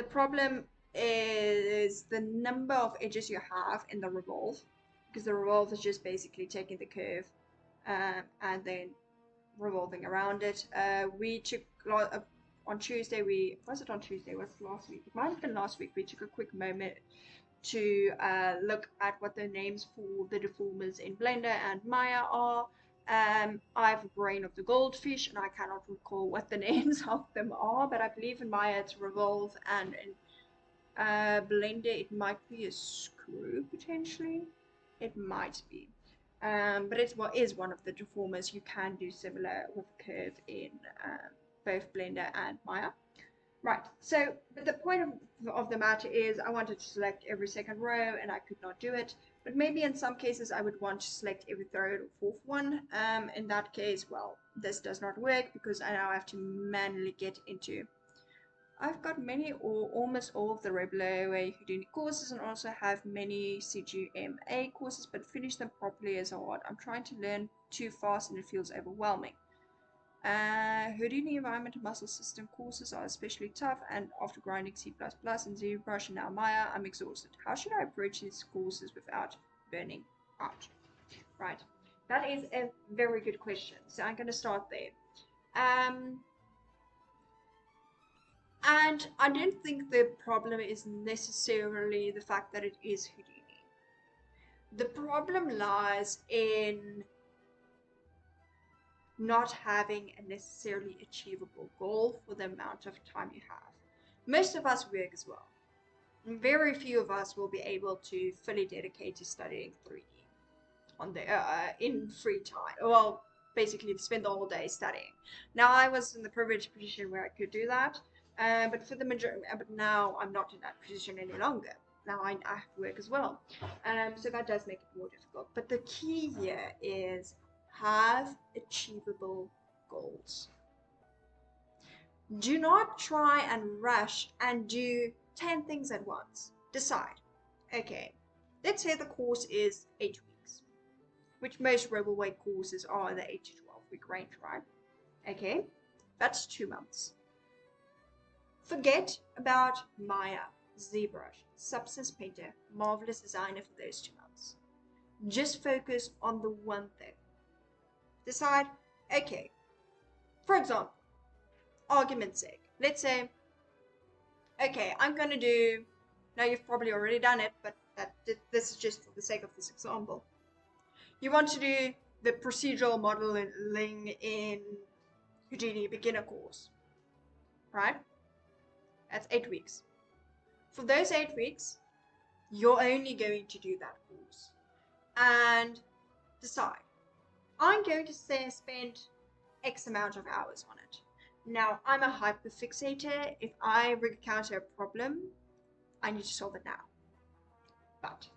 problem is the number of edges you have in the revolve, because the revolve is just basically taking the curve and then revolving around it. We took on Tuesday, was it on Tuesday? Was it last week? It might have been last week. We took a quick moment to look at what the names for the deformers in Blender and Maya are. I have a brain of the goldfish, and I cannot recall what the names of them are, but I believe in Maya it's revolve, and in Blender it might be a screw potentially. It might be. But it's what is one of the deformers. You can do similar with curve in both Blender and Maya. Right, so but the point of the matter is I wanted to select every second row and I could not do it. But maybe in some cases I would want to select every third or fourth one. In that case, well, this does not work because I now have to manually get into. I've got many or almost all of the regular Houdini courses and also have many CGMA courses, but finish them properly is hard. I'm trying to learn too fast and it feels overwhelming. Houdini environment and muscle system courses are especially tough, and after grinding C++ and ZBrush and now Maya, I'm exhausted. How should I approach these courses without burning out? Right, that is a very good question. So I'm going to start there. And I don't think the problem is necessarily the fact that it is Houdini. The problem lies in not having a necessarily achievable goal for the amount of time you have. Most of us work as well. Very few of us will be able to fully dedicate to studying 3D on the in free time. Well, basically to spend the whole day studying. Now I was in the privileged position where I could do that, but for the majority, but now I'm not in that position any longer. Now I have to work as well, so that does make it more difficult. But the key here is have achievable goals. Do not try and rush and do 10 things at once. Decide. Okay, let's say the course is 8 weeks, which most Rebelway courses are in the 8 to 12 week range, right? Okay, that's 2 months. Forget about Maya, ZBrush, Substance Painter, Marvelous Designer for those 2 months. Just focus on the one thing. Decide, okay, for example, argument's sake, let's say, okay, I'm going to do, now you've probably already done it, but this is just for the sake of this example. You want to do the procedural modeling in Houdini beginner course, right? That's 8 weeks. For those 8 weeks, you're only going to do that course and decide, I'm going to say spend X amount of hours on it. Now, I'm a hyperfixator. If I encounter a problem, I need to solve it now. But,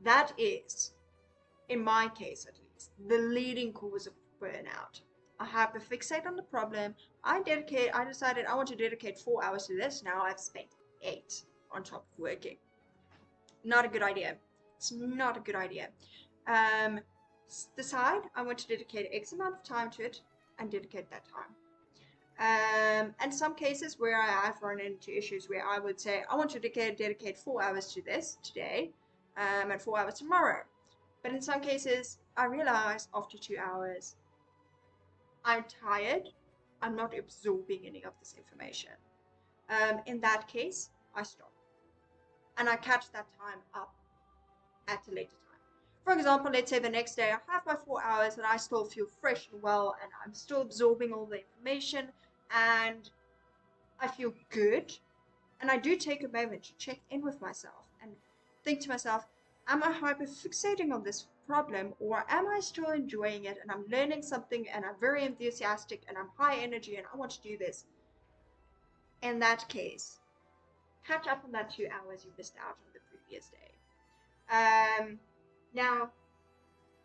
that is, in my case at least, the leading cause of burnout. I hyperfixate on the problem. I decided I want to dedicate 4 hours to this. Now I've spent 8 on top of working. Not a good idea. It's not a good idea. Decide I want to dedicate X amount of time to it and dedicate that time. And some cases where I have run into issues where I would say I want to dedicate 4 hours to this today and 4 hours tomorrow. But in some cases, I realize after 2 hours, I'm tired. I'm not absorbing any of this information. In that case, I stop. And I catch that time up at a later time. For example, let's say the next day I have my 4 hours and I still feel fresh and well and I'm still absorbing all the information and I feel good. And I do take a moment to check in with myself and think to myself, am I hyperfixating on this problem or am I still enjoying it and I'm learning something and I'm very enthusiastic and I'm high energy and I want to do this? In that case, catch up on that 2 hours you missed out on the previous day. Now,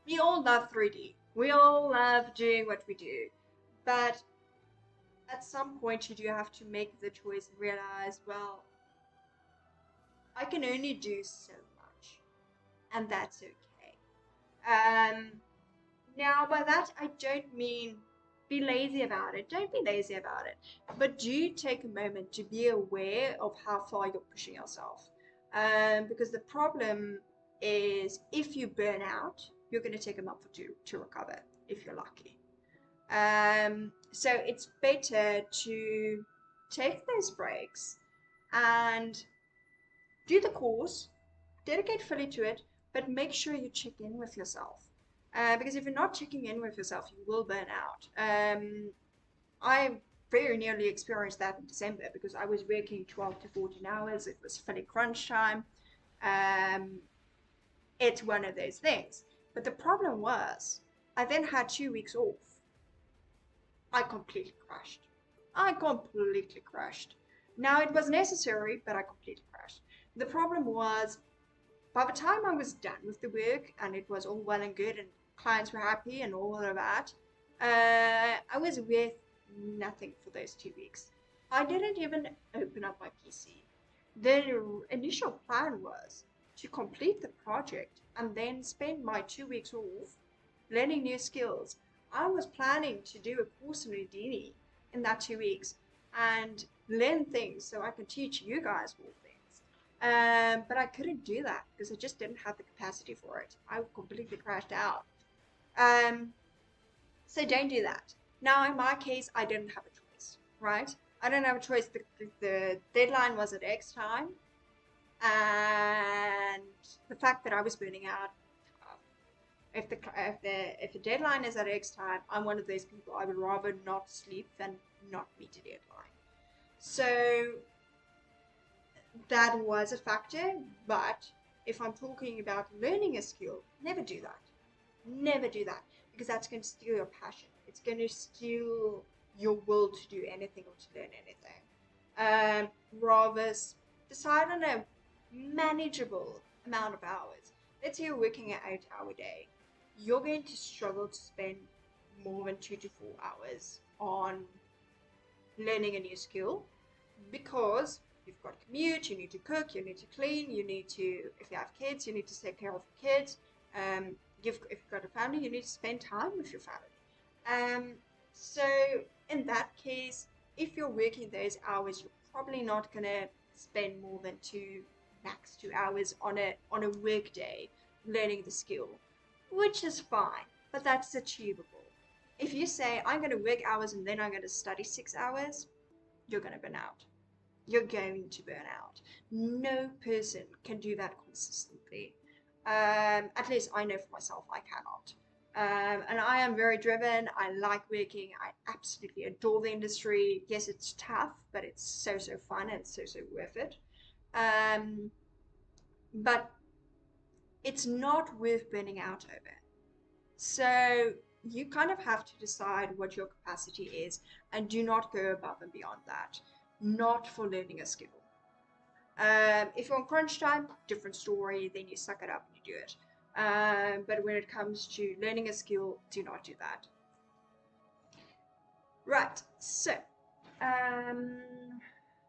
we all love 3D. We all love doing what we do. But at some point, you do have to make the choice and realize, well, I can only do so much. And that's okay. Now, by that, I don't mean be lazy about it. Don't be lazy about it. But do take a moment to be aware of how far you're pushing yourself. Because the problem is if you burn out, you're going to take a month or two to recover if you're lucky. So it's better to take those breaks and do the course, dedicate fully to it, but make sure you check in with yourself. Because if you're not checking in with yourself, you will burn out. I very nearly experienced that in December because I was working 12 to 14 hours. It was fully crunch time. Um, it's one of those things. But the problem was, I then had 2 weeks off. I completely crashed. I completely crashed. Now, it was necessary, but I completely crashed. The problem was, by the time I was done with the work and it was all well and good and clients were happy and all of that, I was with nothing for those 2 weeks. I didn't even open up my PC. The initial plan was to complete the project and then spend my 2 weeks off learning new skills. I was planning to do a course in Houdini in that 2 weeks and learn things so I can teach you guys more things. But I couldn't do that because I just didn't have the capacity for it. I completely crashed out. Um, so don't do that. Now, in my case, I didn't have a choice, right? I didn't have a choice. The deadline was at X time, and the fact that I was burning out. If the deadline is at X time, I'm one of those people. I would rather not sleep than not meet a deadline. So that was a factor. But if I'm talking about learning a skill, never do that. Never do that because that's going to steal your passion. It's going to steal your will to do anything or to learn anything. Rather decide on a manageable amount of hours. Let's say you're working an 8-hour day. You're going to struggle to spend more than 2 to 4 hours on learning a new skill because you've got to commute, you need to cook, you need to clean, you need to, if you have kids, you need to take care of the kids. If you've got a family, you need to spend time with your family. So in that case, if you're working those hours, you're probably not going to spend more than max 2 hours on a work day learning the skill, which is fine, but that's achievable. If you say, I'm going to work hours and then I'm going to study 6 hours, you're going to burn out. You're going to burn out. No person can do that consistently. At least I know for myself I cannot. And I am very driven. I like working. I absolutely adore the industry. Yes, it's tough, but it's so fun and so worth it. But it's not worth burning out over. So you kind of have to decide what your capacity is and do not go above and beyond that. Not for learning a skill. If you're on crunch time, different story, then you suck it up and you do it. But when it comes to learning a skill, do not do that. Right, so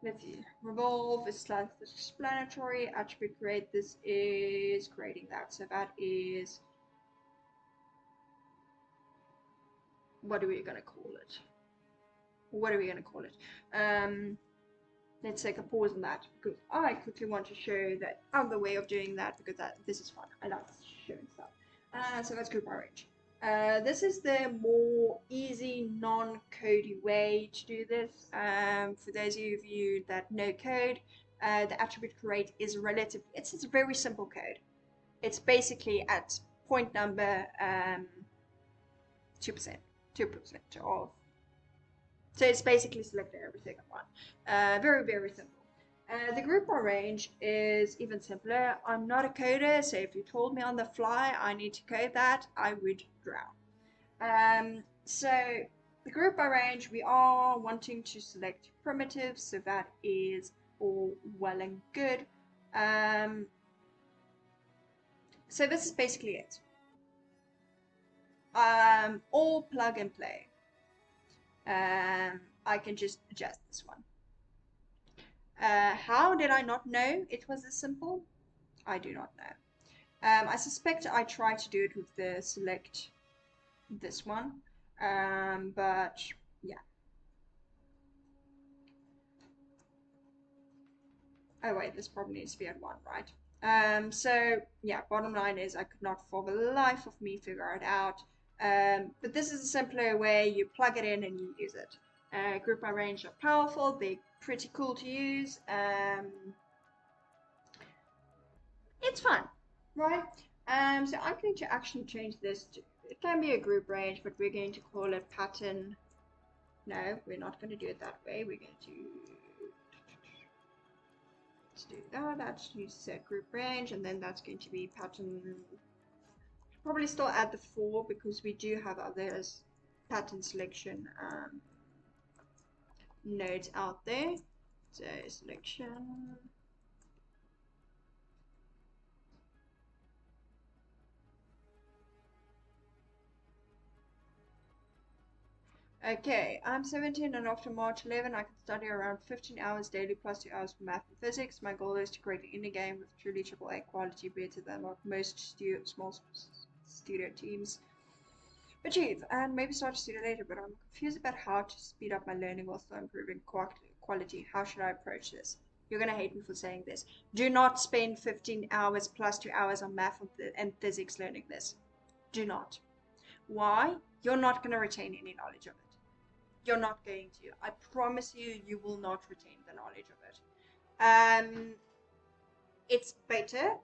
let's see. Revolve is self-explanatory. Attribute create, this is creating that. So that is, what are we going to call it? What are we going to call it? Let's take a pause on that because I quickly want to show that other way of doing that because this is fun. I like showing stuff. So let's group our range. This is the more easy, non-codey way to do this. For those of you that know code, the attribute create is relatively, it's a very simple code. It's basically at point number 2% of. So it's basically selected every second one. Very simple. The group by range is even simpler. I'm not a coder, so if you told me on the fly I need to code that, I would drown. So the group by range, we are wanting to select primitives, so that is all well and good. So this is basically it. All plug and play. I can just adjust this one. How did I not know it was this simple? I do not know. I suspect I tried to do it with the select this one, but yeah. Oh wait, this probably needs to be at 1, right? So yeah, bottom line is I could not for the life of me figure it out. But this is a simpler way. You plug it in and you use it. Group by range are powerful. They're pretty cool to use. it's fun, right? So I'm going to actually change this to, it can be a group range, but we're going to call it pattern. No, we're not going to do it that way. We're going to do that. That's use set group range, and then that's going to be pattern. Probably still add the 4 because we do have others pattern selection nodes out there. So selection. Okay, I'm 17 and after March 11 I can study around 15 hours daily plus 2 hours for math and physics. My goal is to create an indie game with truly AAA quality better than what most small studio teams achieve, and maybe start a studio later, but I'm confused about how to speed up my learning while still improving quality. How should I approach this? You're going to hate me for saying this. Do not spend 15 hours plus 2 hours on math and physics learning this. Do not. Why? You're not going to retain any knowledge of it. You're not going to. I promise you, you will not retain the knowledge of it. It's better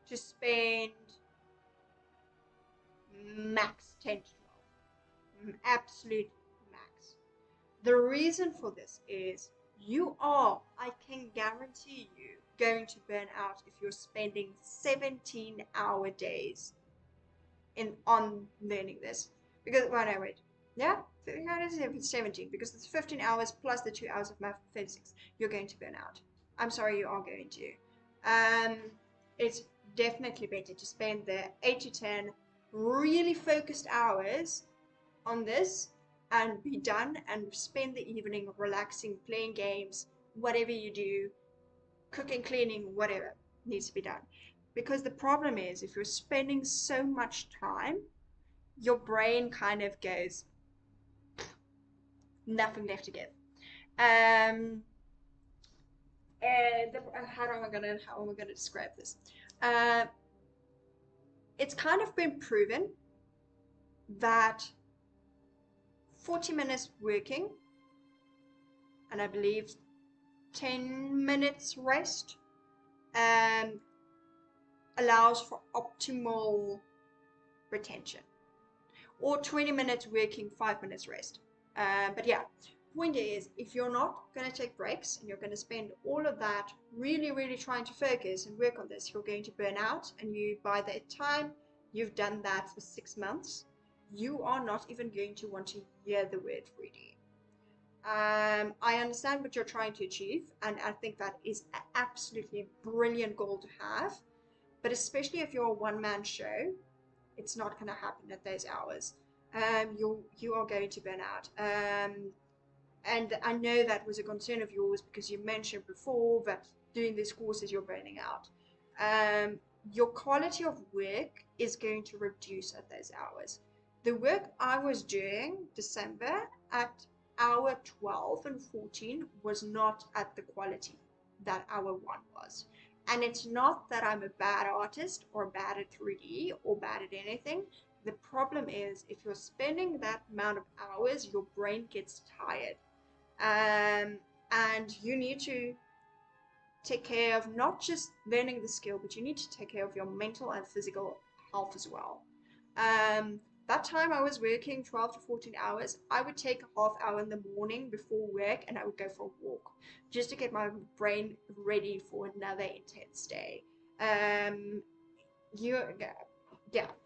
to spend max 10 to 12. Absolute max. The reason for this is you are, I can guarantee you, going to burn out if you're spending 17-hour days on learning this. Because, well, no, wait. Yeah? It's 17 because it's 15 hours plus the 2 hours of math and physics. You're going to burn out. I'm sorry, you are going to. It's definitely better to spend the 8 to 10 really focused hours on this and be done and spend the evening relaxing, playing games, whatever you do, cooking, cleaning, whatever needs to be done. Because the problem is if you're spending so much time, your brain kind of goes, nothing left to give. And how am I gonna describe this? It's kind of been proven that 40 minutes working and I believe 10 minutes rest allows for optimal retention, or 20 minutes working, 5 minutes rest. But yeah, point is, if you're not going to take breaks and you're going to spend all of that really trying to focus and work on this, you're going to burn out, and by the time you've done that for 6 months, you are not even going to want to hear the word 3D. I understand what you're trying to achieve, and I think that is absolutely a brilliant goal to have, but especially if you're a one-man show, it's not going to happen at those hours. You are going to burn out. And I know that was a concern of yours because you mentioned before that doing these courses you're burning out. Your quality of work is going to reduce at those hours. The work I was doing December at hour 12 and 14 was not at the quality that hour 1 was. And it's not that I'm a bad artist or bad at 3D or bad at anything. The problem is if you're spending that amount of hours, your brain gets tired. And you need to take care of not just learning the skill, but you need to take care of your mental and physical health as well. That time I was working 12 to 14 hours, I would take a half hour in the morning before work and I would go for a walk just to get my brain ready for another intense day.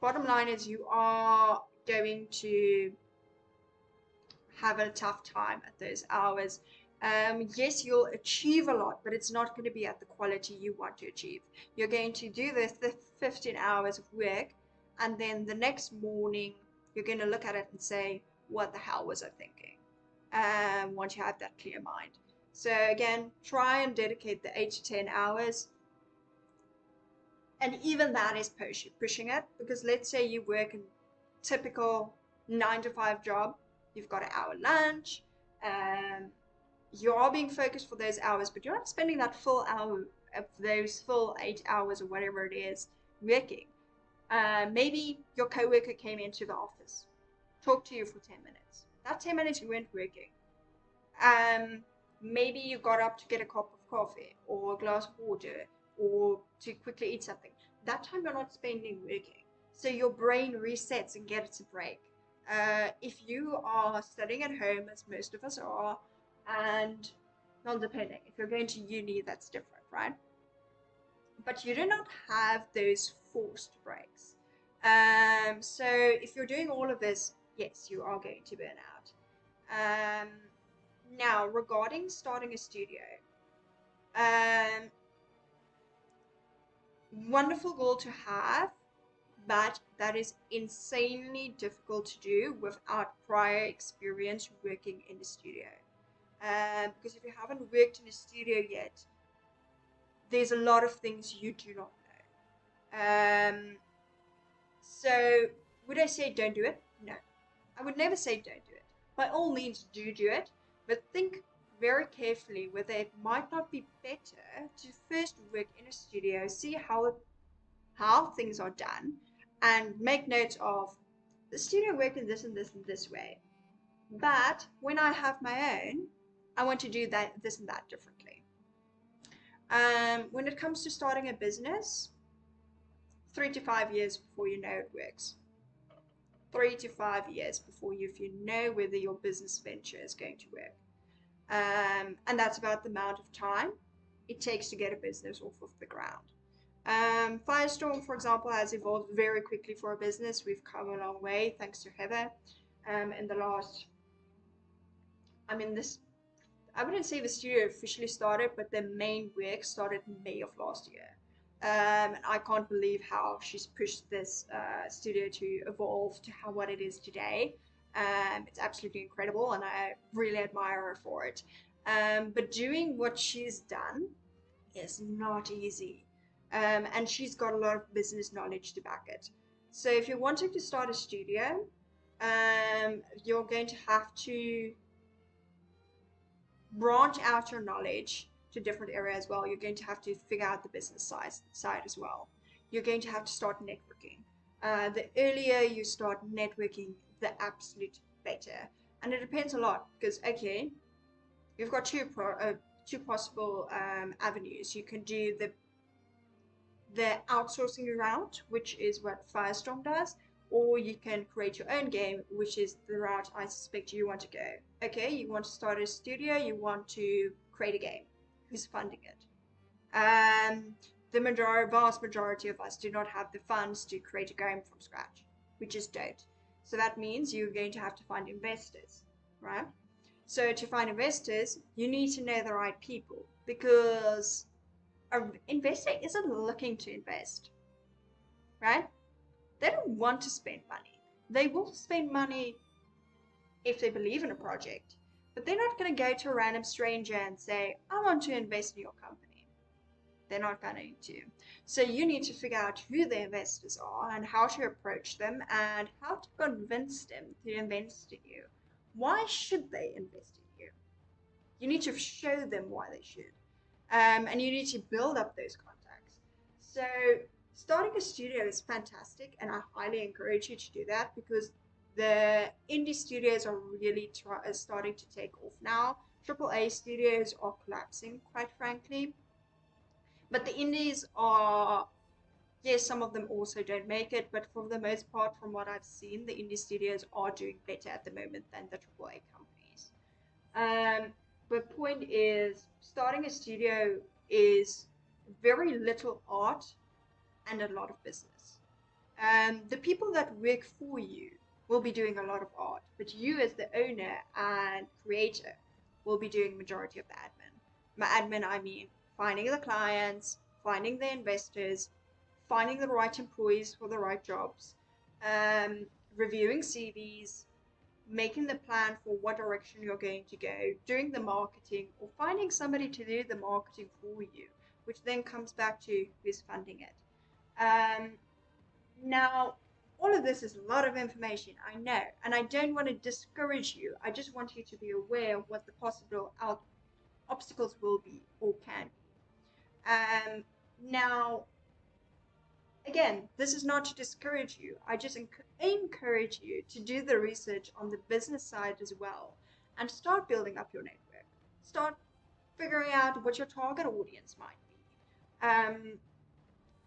Bottom line is you are going to have a tough time at those hours. Yes, you'll achieve a lot, but it's not going to be at the quality you want to achieve. You're going to do the 15 hours of work, and then the next morning, you're going to look at it and say, what the hell was I thinking? Once you have that clear mind. So again, try and dedicate the 8 to 10 hours. And even that is pushing it, because let's say you work a typical 9 to 5 job, you've got an hour lunch, you are being focused for those hours, but you're not spending that full hour of those full 8 hours or whatever it is working. Maybe your coworker came into the office, talked to you for 10 minutes. That 10 minutes you weren't working. Maybe you got up to get a cup of coffee or a glass of water, or to quickly eat something. That time you're not spending working. So your brain resets and gets a break. If you are studying at home, as most of us are, and, well, depending, if you're going to uni, that's different, right? But you do not have those forced breaks. So if you're doing all of this, yes, you are going to burn out. Um, Now, regarding starting a studio, um, wonderful goal to have, but that is insanely difficult to do without prior experience working in a studio. Because if you haven't worked in a studio yet, there's a lot of things you do not know. So would I say don't do it? No. I would never say don't do it. By all means, do it, but think very carefully whether it might not be better to first work in a studio, see how things are done, and make notes of the studio work in this and this and this way. But when I have my own, I want to do that, this and that differently. When it comes to starting a business, 3 to 5 years before you know it works. 3 to 5 years before you know whether your business venture is going to work. And that's about the amount of time it takes to get a business off of the ground. Firestorm, for example, has evolved very quickly for a business. We've come a long way, thanks to Heather. In the last, I mean, this, I wouldn't say the studio officially started, but the main work started in May of last year. And I can't believe how she's pushed this studio to evolve to what it is today. It's absolutely incredible, and I really admire her for it. But doing what she's done is not easy. And she's got a lot of business knowledge to back it. So if you're wanting to start a studio, you're going to have to branch out your knowledge to different areas as well. You're going to have to figure out the business side as well. You're going to have to start networking. The earlier you start networking, the absolute better. And it depends a lot because, okay, you've got two possible avenues. You can do the outsourcing route, which is what Firestorm does, or you can create your own game, which is the route I suspect you want to go. Okay, you want to start a studio, you want to create a game. Who's funding it? The vast majority of us do not have the funds to create a game from scratch. We just don't. So that means you're going to have to find investors, right? So to find investors, you need to know the right people, because an investor isn't looking to invest, right? They don't want to spend money. They will spend money if they believe in a project, but they're not going to go to a random stranger and say, I want to invest in your company. They're not going to. So you need to figure out who the investors are and how to approach them and how to convince them to invest in you. Why should they invest in you? You need to show them why they should. And you need to build up those contacts. So starting a studio is fantastic, and I highly encourage you to do that, because the indie studios are really starting to take off now. AAA studios are collapsing, quite frankly. But the indies are, yes, some of them also don't make it, but for the most part, from what I've seen, the indie studios are doing better at the moment than the AAA companies. But point is, starting a studio is very little art and a lot of business. The people that work for you will be doing a lot of art, but you as the owner and creator will be doing majority of the admin. By admin, I mean finding the clients, finding the investors, finding the right employees for the right jobs, reviewing CVs, making the plan for what direction you're going to go, doing the marketing, or finding somebody to do the marketing for you, which then comes back to who's funding it. Now, all of this is a lot of information, I know, and I don't want to discourage you. I just want you to be aware of what the possible obstacles will be or can be. Now, again, this is not to discourage you. I just encourage you to do the research on the business side as well and start building up your network. Start figuring out what your target audience might be. Um,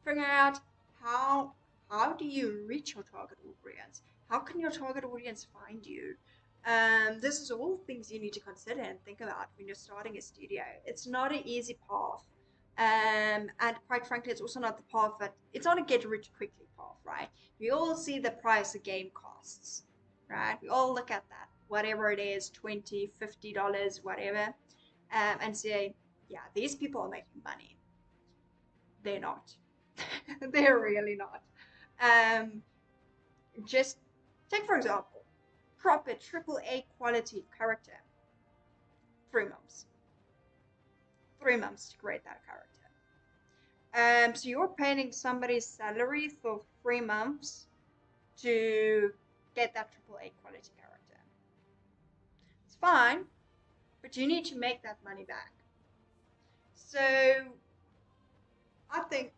Figuring out how how do you reach your target audience? How can your target audience find you? This is all things you need to consider and think about when you're starting a studio. It's not an easy path. And quite frankly, it's also not the path that it's not a get rich quickly path, right? We all see the price a game costs, right? We all look at that, whatever it is, $20, $50, whatever, and say, yeah, these people are making money. They're not. They're really not. Um, just take, for example, proper triple A quality character. 3 months. 3 months to create that character. So you're paying somebody's salary for 3 months to get that triple A quality character. It's fine, but you need to make that money back. So I think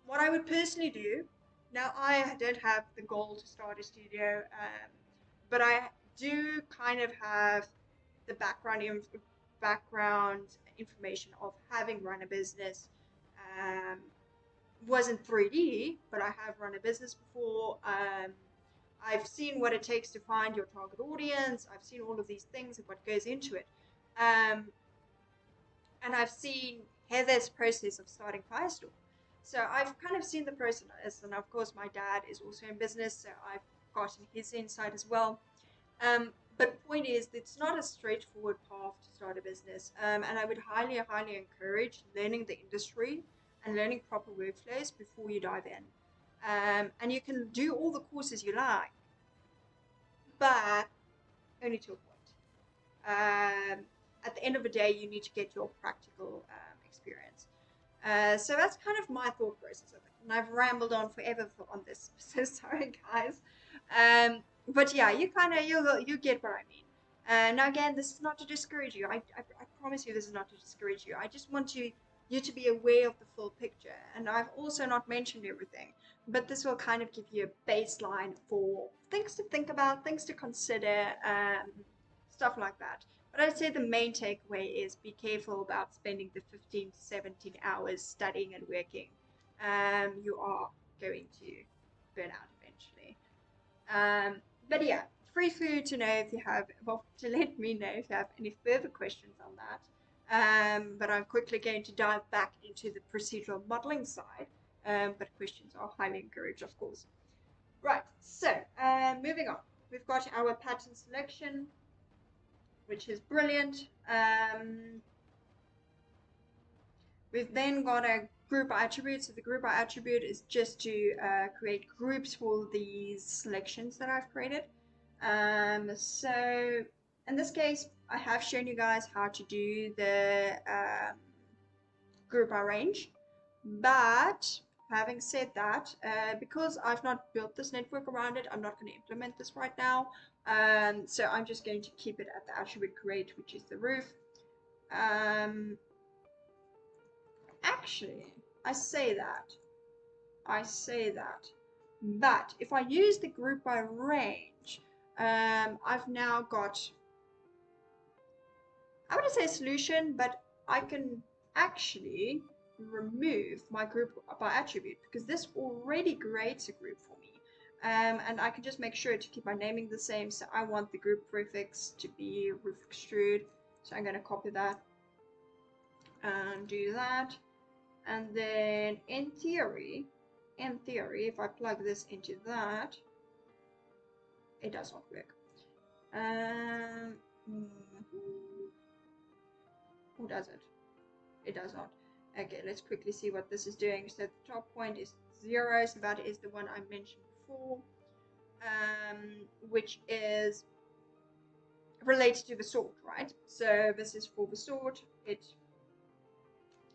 what I would personally do, now I don't have the goal to start a studio, but I do kind of have the background information of having run a business. Um, wasn't 3D, but I have run a business before. I've seen what it takes to find your target audience. I've seen all of these things and what goes into it. Um, and I've seen Heather's process of starting Firestorm. So I've kind of seen the process, and of course my dad is also in business, so I've gotten his insight as well. But point is, it's not a straightforward path to start a business, and I would highly, highly encourage learning the industry and learning proper workflows before you dive in. And you can do all the courses you like, but only to a point. At the end of the day, you need to get your practical experience. So that's kind of my thought process of it. And I've rambled on forever on this, so sorry, guys. But yeah, you get what I mean. Now again, this is not to discourage you. I promise you, this is not to discourage you. I just want you to be aware of the full picture. And I've also not mentioned everything, but this will kind of give you a baseline for things to think about, things to consider, stuff like that. But I'd say the main takeaway is be careful about spending the 15 to 17 hours studying and working. You are going to burn out eventually. But yeah, free for you to know if you have, well, to let me know if you have any further questions on that. But I'm quickly going to dive back into the procedural modeling side. But questions are highly encouraged, of course. Right, so moving on. We've got our pattern selection, which is brilliant. We've then got a group by attribute. So the group by attribute is just to create groups for these selections that I've created. So in this case, I have shown you guys how to do the group by range. But having said that, because I've not built this network around it, I'm not going to implement this right now. So I'm just going to keep it at the attribute create, which is the roof. Actually, I say that. But if I use the group by range, I've now got, I wouldn't say a solution, but I can actually remove my group by attribute because this already creates a group for me. And I can just make sure to keep my naming the same. So I want the group prefix to be roof extrude. So I'm going to copy that and do that. And then in theory, if I plug this into that, it does not work. Or does it? It does not. Okay, let's quickly see what this is doing. So the top point is 0, so that is the one I mentioned before, which is related to the sort, right? So this is for the sort.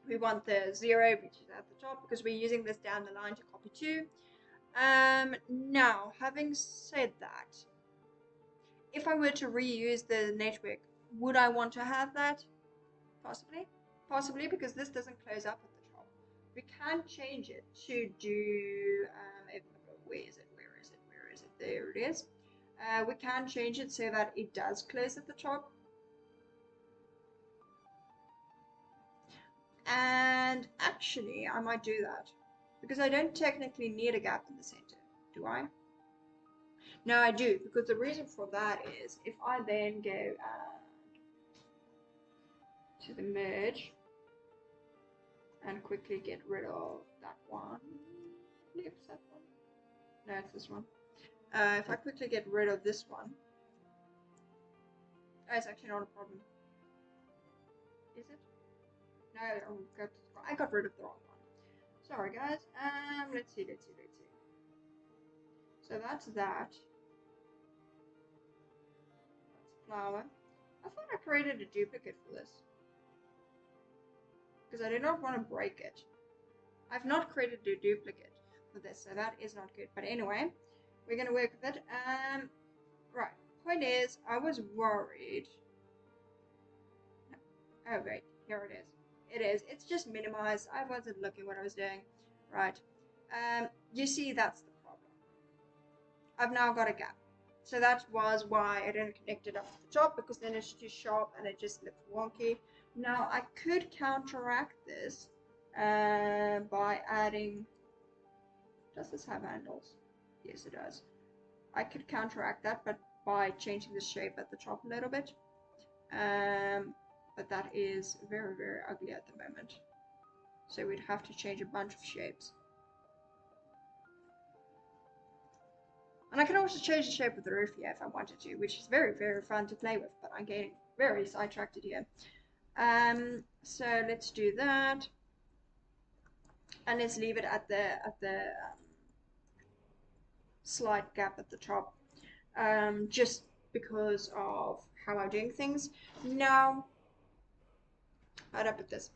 We want the 0, which is at the top, because we're using this down the line to copy to. Now, having said that, if I were to reuse the network, would I want to have that? Possibly. Possibly, because this doesn't close up at the top. We can change it to do, where is it? There it is. We can change it so that it does close at the top. And actually, I might do that. Because I don't technically need a gap in the center, do I? No, I do, because the reason for that is if I then go to the merge and quickly get rid of that one. Oops, that one. No, it's this one. If I quickly get rid of this one, oh, it's actually not a problem. Is it? No, I got rid of the wrong one. Sorry, guys. Let's see. So that's that. That's flower. I thought I created a duplicate for this because I did not want to break it. I've not created a duplicate for this, so that is not good. But anyway, we're gonna work with it. Right. Point is, I was worried. Oh wait, here it is. It is. It's just minimized. I wasn't looking what I was doing. Right. You see, that's the problem. I've now got a gap. So that was why I didn't connect it up to the top, because then it's too sharp and it just looks wonky. Now I could counteract this by adding. Does this have handles? Yes, it does. I could counteract that, but by changing the shape at the top a little bit. But that is very, very ugly at the moment. So we'd have to change a bunch of shapes. And I can also change the shape of the roof here if I wanted to, which is very, very fun to play with, but I'm getting very sidetracked here. So let's do that. And let's leave it at the slight gap at the top. Just because of how I'm doing things. Now, how do I put this?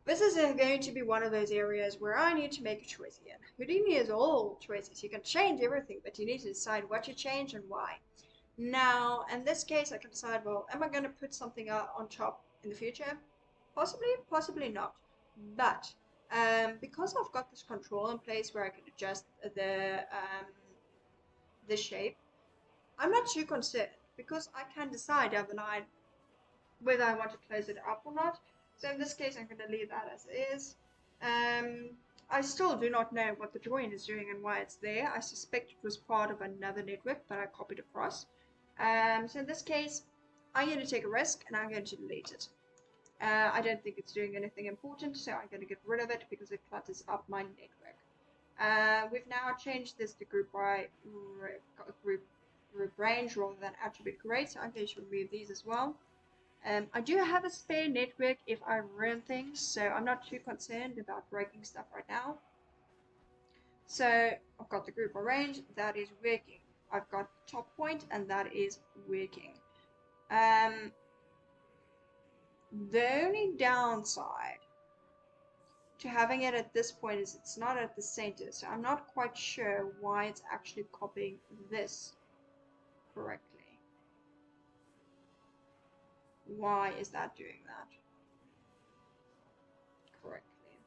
This is going to be one of those areas where I need to make a choice again. Houdini is all choices. You can change everything, but you need to decide what you change and why. Now, in this case, I can decide, well, am I going to put something on top in the future? Possibly, possibly not. But because I've got this control in place where I can adjust the shape, I'm not too concerned because I can decide down the line whether I want to close it up or not. So in this case, I'm going to leave that as is. I still do not know what the join is doing and why it's there. I suspect it was part of another network that I copied across. So in this case, I'm going to take a risk and I'm going to delete it. I don't think it's doing anything important, so I'm going to get rid of it because it clutters up my network. We've now changed this to group range rather than attribute create, so I'm going to remove these as well. I do have a spare network if I run things, so I'm not too concerned about breaking stuff right now. So I've got the group range, that is working. I've got the top point, and that is working. The only downside to having it at this point is it's not at the center, so I'm not quite sure why it's actually copying this correctly. Why is that doing that correctly?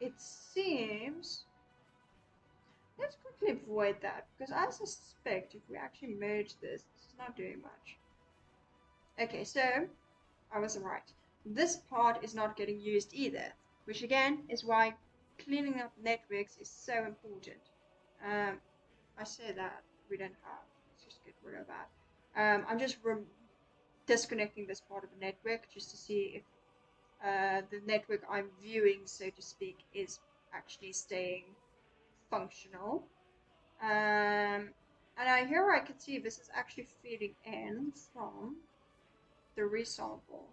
It seems, let's quickly avoid that, because I suspect if we actually merge this, it's not doing much. Okay, so I was right. This part is not getting used either, which again is why cleaning up networks is so important. I say that we don't have. Let's just get rid of that. I'm just disconnecting this part of the network just to see if the network I'm viewing, so to speak, is actually staying functional. And here I can see this is actually feeding in from the resample.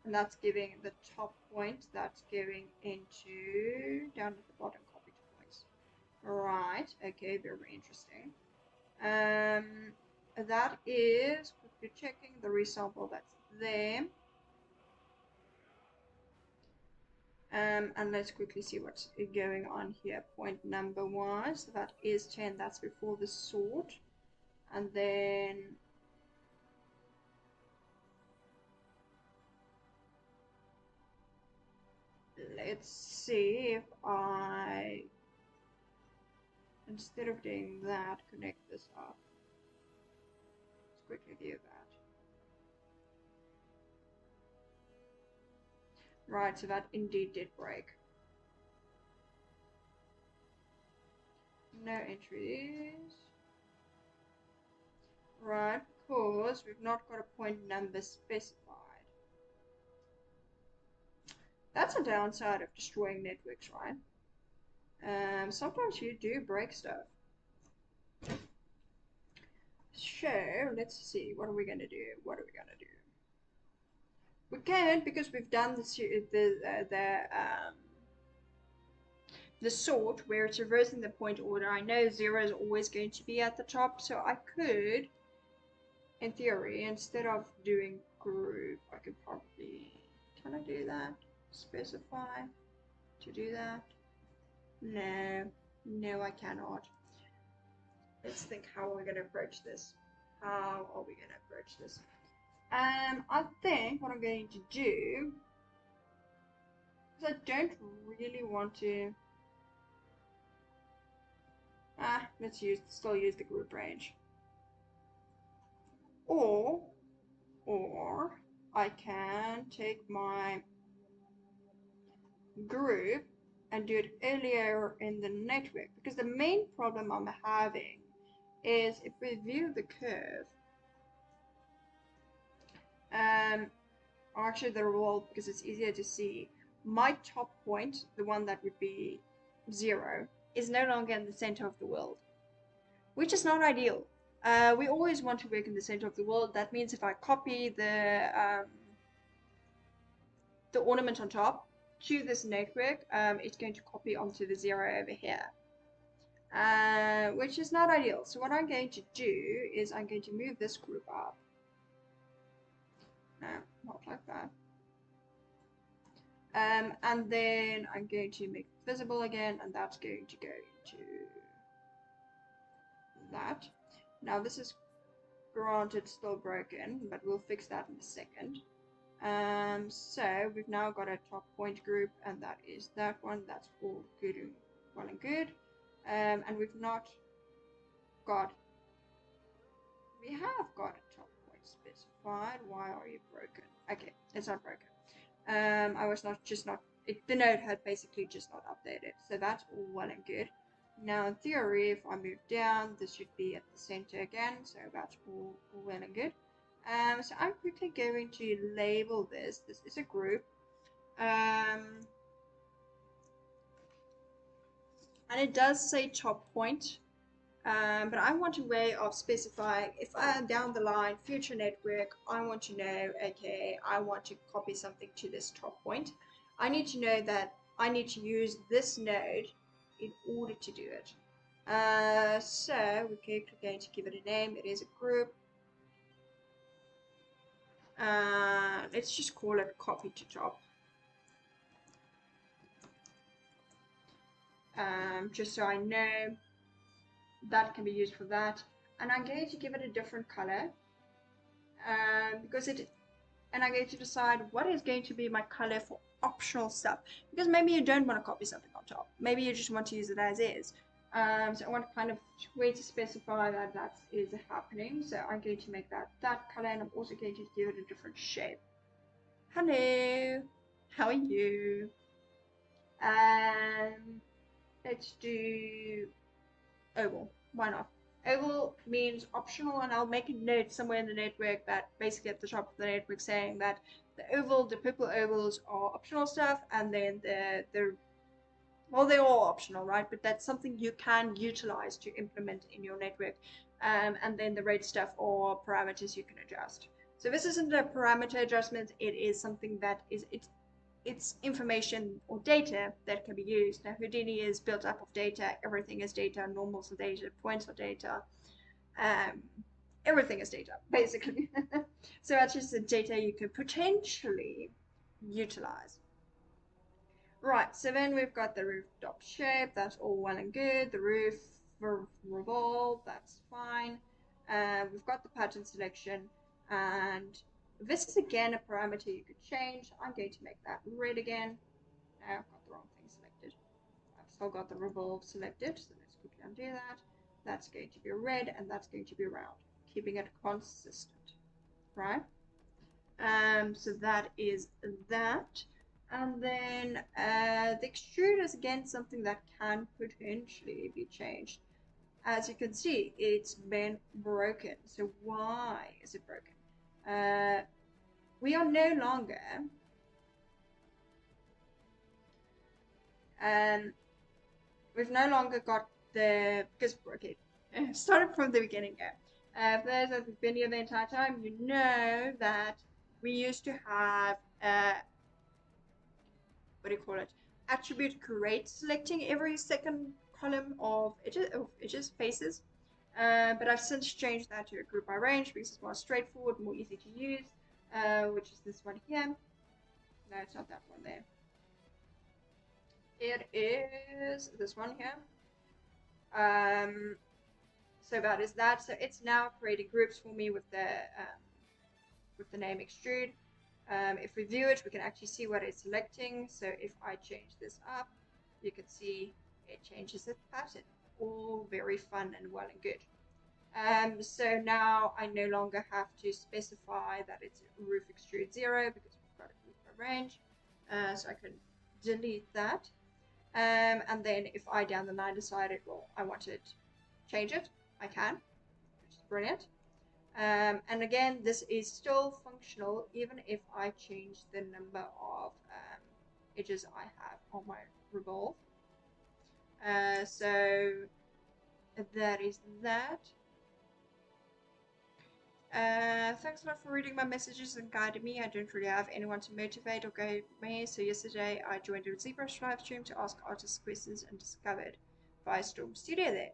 And that's giving the top point, that's going into down at the bottom copied points. Right, okay, very interesting. That is quickly checking the resample that's there. And let's quickly see what's going on here. Point number 1, so that is 10, that's before the sort. And then let's see if I, instead of doing that, connect this up. Let's quickly view that. Right, so that indeed did break. No entries. Right, because we've not got a point number specified. That's a downside of destroying networks, right? Sometimes you do break stuff. So, let's see, what are we gonna do? What are we gonna do? We can, because we've done the sort where it's reversing the point order. I know 0 is always going to be at the top, so I could, in theory, instead of doing group, I could probably, can I do that? Specify to do that? No, no, I cannot. Let's think how we're going to approach this. How are we going to approach this? I think what I'm going to do, because I don't really want to, let's still use the group range. Or I can take my group and do it earlier in the network, because the main problem I'm having is if we view the curve, or actually the revolve, because it's easier to see, my top point, the one that would be 0, is no longer in the center of the world, which is not ideal. We always want to work in the center of the world. That means if I copy the ornament on top to this network, it's going to copy onto the 0 over here, which is not ideal. So what I'm going to do is I'm going to move this group up. No, not like that. And then I'm going to make it visible again, and that's going to go to that. Now this is granted still broken, but we'll fix that in a second. So we've now got a top point group, and that is that one. That's all good and well and good. And we've not got, we have got a top point specified. Why are you broken? Okay, it's not broken. I was the node had basically just not updated. So that's all well and good. Now in theory, if I move down, this should be at the center again. So that's all well and good. So I'm quickly going to label this. This is a group. And it does say top point. But I want a way of specifying if I am down the line, future network, I want to know, okay, I want to copy something to this top point. I need to know that I need to use this node in order to do it. So we're going to give it a name. It is a group. Let's just call it copy to top. Just so I know that can be used for that. And I'm going to give it a different color and I'm going to decide what is going to be my color for optional stuff, because maybe you don't want to copy something on top, maybe you just want to use it as is. So I want kind of way to specify that that is happening. So I'm going to make that color, and I'm also going to give it a different shape. Hello, how are you? Let's do oval. Why not? Oval means optional, and I'll make a note somewhere in the network that basically at the top of the network saying that the purple ovals are optional stuff, and then well, they're all optional, right? But that's something you can utilize to implement in your network. And then the red stuff are parameters you can adjust. So this isn't a parameter adjustment. It is something that it's information or data that can be used. Now, Houdini is built up of data. Everything is data. Normals are data. Points are data. Everything is data, basically. So that's just the data you can potentially utilize. Right, so then we've got the rooftop shape. That's all well and good. The roof revolve. That's fine. We've got the pattern selection, and this is again a parameter you could change. I'm going to make that red again. No, I've got the wrong thing selected. I've still got the revolve selected, so let's quickly undo that. That's going to be red, and that's going to be round, keeping it consistent, right? So that is that. And then the extrude is again something that can potentially be changed. As you can see, it's been broken. So why is it broken? We are no longer we've no longer got the, because okay, started from the beginning here. For those that have been here the entire time, you know that we used to have what do you call it? Attribute create selecting every second column of edges faces. But I've since changed that to a group by range because it's more straightforward, more easy to use, which is this one here. No, it's not that one there. It is this one here. So that is that. So it's now creating groups for me with the name extrude. If we view it, we can actually see what it's selecting. So if I change this up, you can see it changes its pattern. All very fun and well and good. So now I no longer have to specify that it's roof extrude 0 because we've got a group by range. So I can delete that. And then if I down the line decided, well, I want to change it, I can, which is brilliant. And again, this is still functional even if I change the number of edges I have on my revolve. So that is that. Thanks a lot for reading my messages and guiding me. I don't really have anyone to motivate or guide me, so yesterday I joined a ZBrush live stream to ask artists questions and discovered Firestorm Studio there.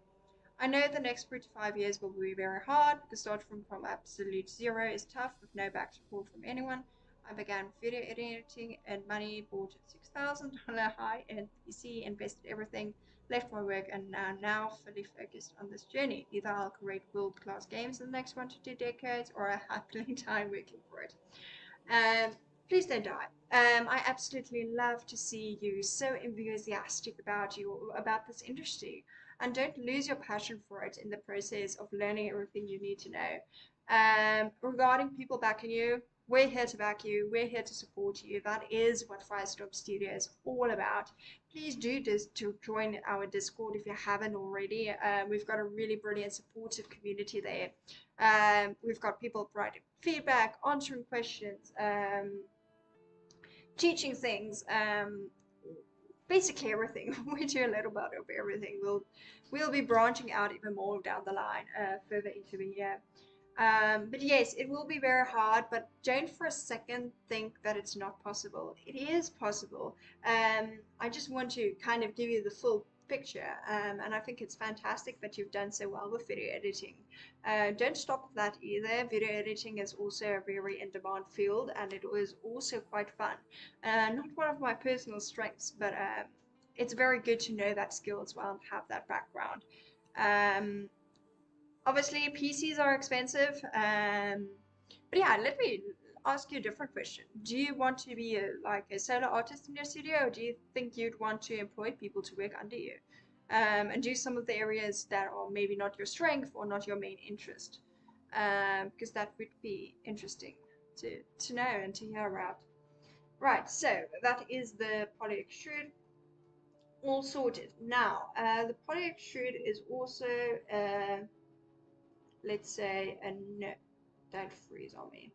I know the next 3 to 5 years will be very hard because starting from absolute zero is tough with no back support from anyone. I began video editing and money, bought a $6,000 high-end PC, invested everything, left my work, and now fully focused on this journey. Either I'll create world-class games in the next 1 to 2 decades, or I happily die working for it. Please don't die. I absolutely love to see you so enthusiastic about this industry, and don't lose your passion for it in the process of learning everything you need to know. Regarding people backing you, we're here to back you. We're here to support you. That is what Firestorm Studio is all about. Please do this to join our Discord if you haven't already. We've got a really brilliant, supportive community there. We've got people providing feedback, answering questions, teaching things, basically everything. We do a little bit of everything. We'll be branching out even more down the line, further into the year. But yes, it will be very hard, but don't for a second think that it's not possible. It is possible. I just want to kind of give you the full picture, and I think it's fantastic that you've done so well with video editing. Don't stop with that either. Video editing is also a very in-demand field, and it is also quite fun. Not one of my personal strengths, but it's very good to know that skill as well and have that background. Obviously, PCs are expensive, but yeah, let me ask you a different question. Do you want to be like a solo artist in your studio, or do you think you'd want to employ people to work under you and do some of the areas that are maybe not your strength or not your main interest? Because that would be interesting to know and to hear about. Right, so that is the poly extrude all sorted. Now, the poly extrude is also let's say a no, don't freeze on me.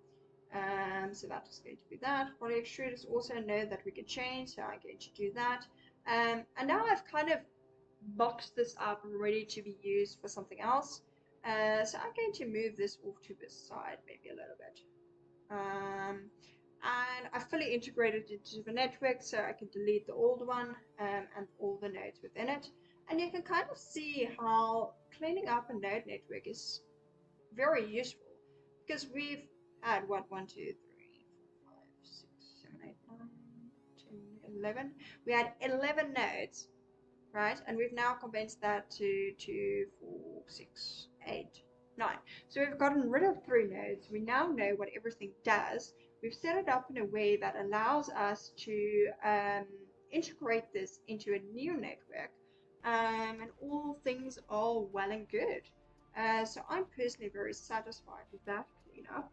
So that is going to be that. Poly extrude is also a node that we can change, so I'm going to do that. And now I've kind of boxed this up ready to be used for something else. So I'm going to move this off to the side maybe a little bit. And I fully integrated it into the network, so I can delete the old one and all the nodes within it. And you can kind of see how cleaning up a node network is very useful, because we've had what, 1, 2, 3, 4, 5, 6, 7, 8, 9, 10, 11. We had 11 nodes, right? And we've now condensed that to 2, 4, 6, 8, 9. So we've gotten rid of 3 nodes. We now know what everything does. We've set it up in a way that allows us to integrate this into a new network, and all things are well and good. So I'm personally very satisfied with that cleanup.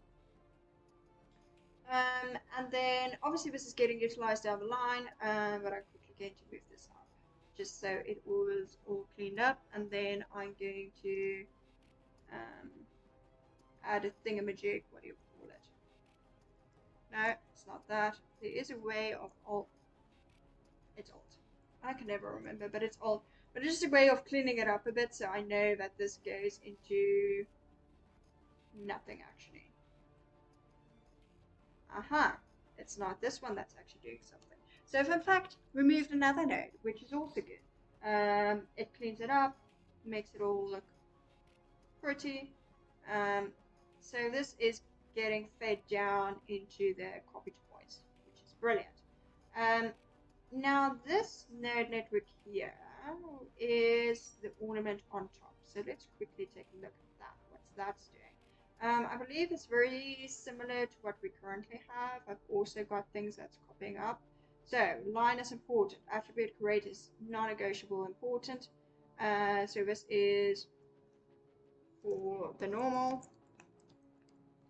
And then obviously this is getting utilized down the line, but I'm quickly going to move this up just so it was all cleaned up. And then I'm going to um, add a thingamajig, what do you call it? No, it's not that. There is a way of alt. It's alt. I can never remember, but it's alt. But it's just a way of cleaning it up a bit so I know that this goes into nothing actually. Aha, it's not this one that's actually doing something. So I've in fact removed another node, which is also good. It cleans it up, makes it all look pretty. So this is getting fed down into the copy to points, which is brilliant. Now this node network here is the ornament on top. So let's quickly take a look at that. What's that doing? I believe it's very similar to what we currently have. I've also got things that's copying up. So line is important. Attribute create is non-negotiable important. So this is for the normal.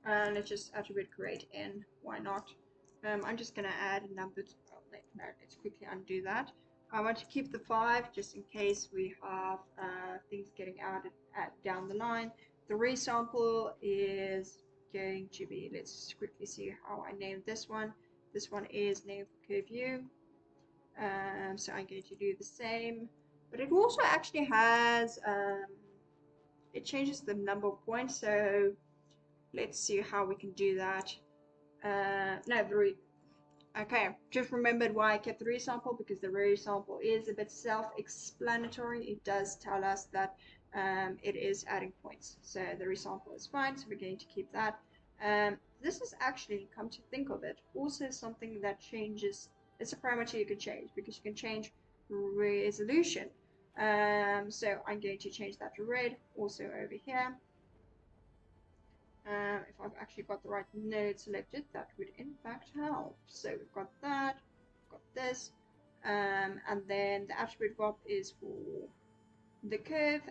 And let's just attribute create in. Why not? I'm just going to add a number. No, let's quickly undo that. I want to keep the 5 just in case we have things getting added down the line. The resample is going to be, let's quickly see how I named this one. This one is named for curve view. So I'm going to do the same. But it also actually has, it changes the number of points. So let's see how we can do that. Okay, just remembered why I kept the resample, because the resample is a bit self-explanatory. It does tell us that it is adding points. So the resample is fine, so we're going to keep that. This is actually, come to think of it, also something that changes. It's a parameter you can change, because you can change resolution. So I'm going to change that to red, also over here. If I've actually got the right node selected, that would in fact help. So we've got that, we've got this, and then the attribute swap is for the curve.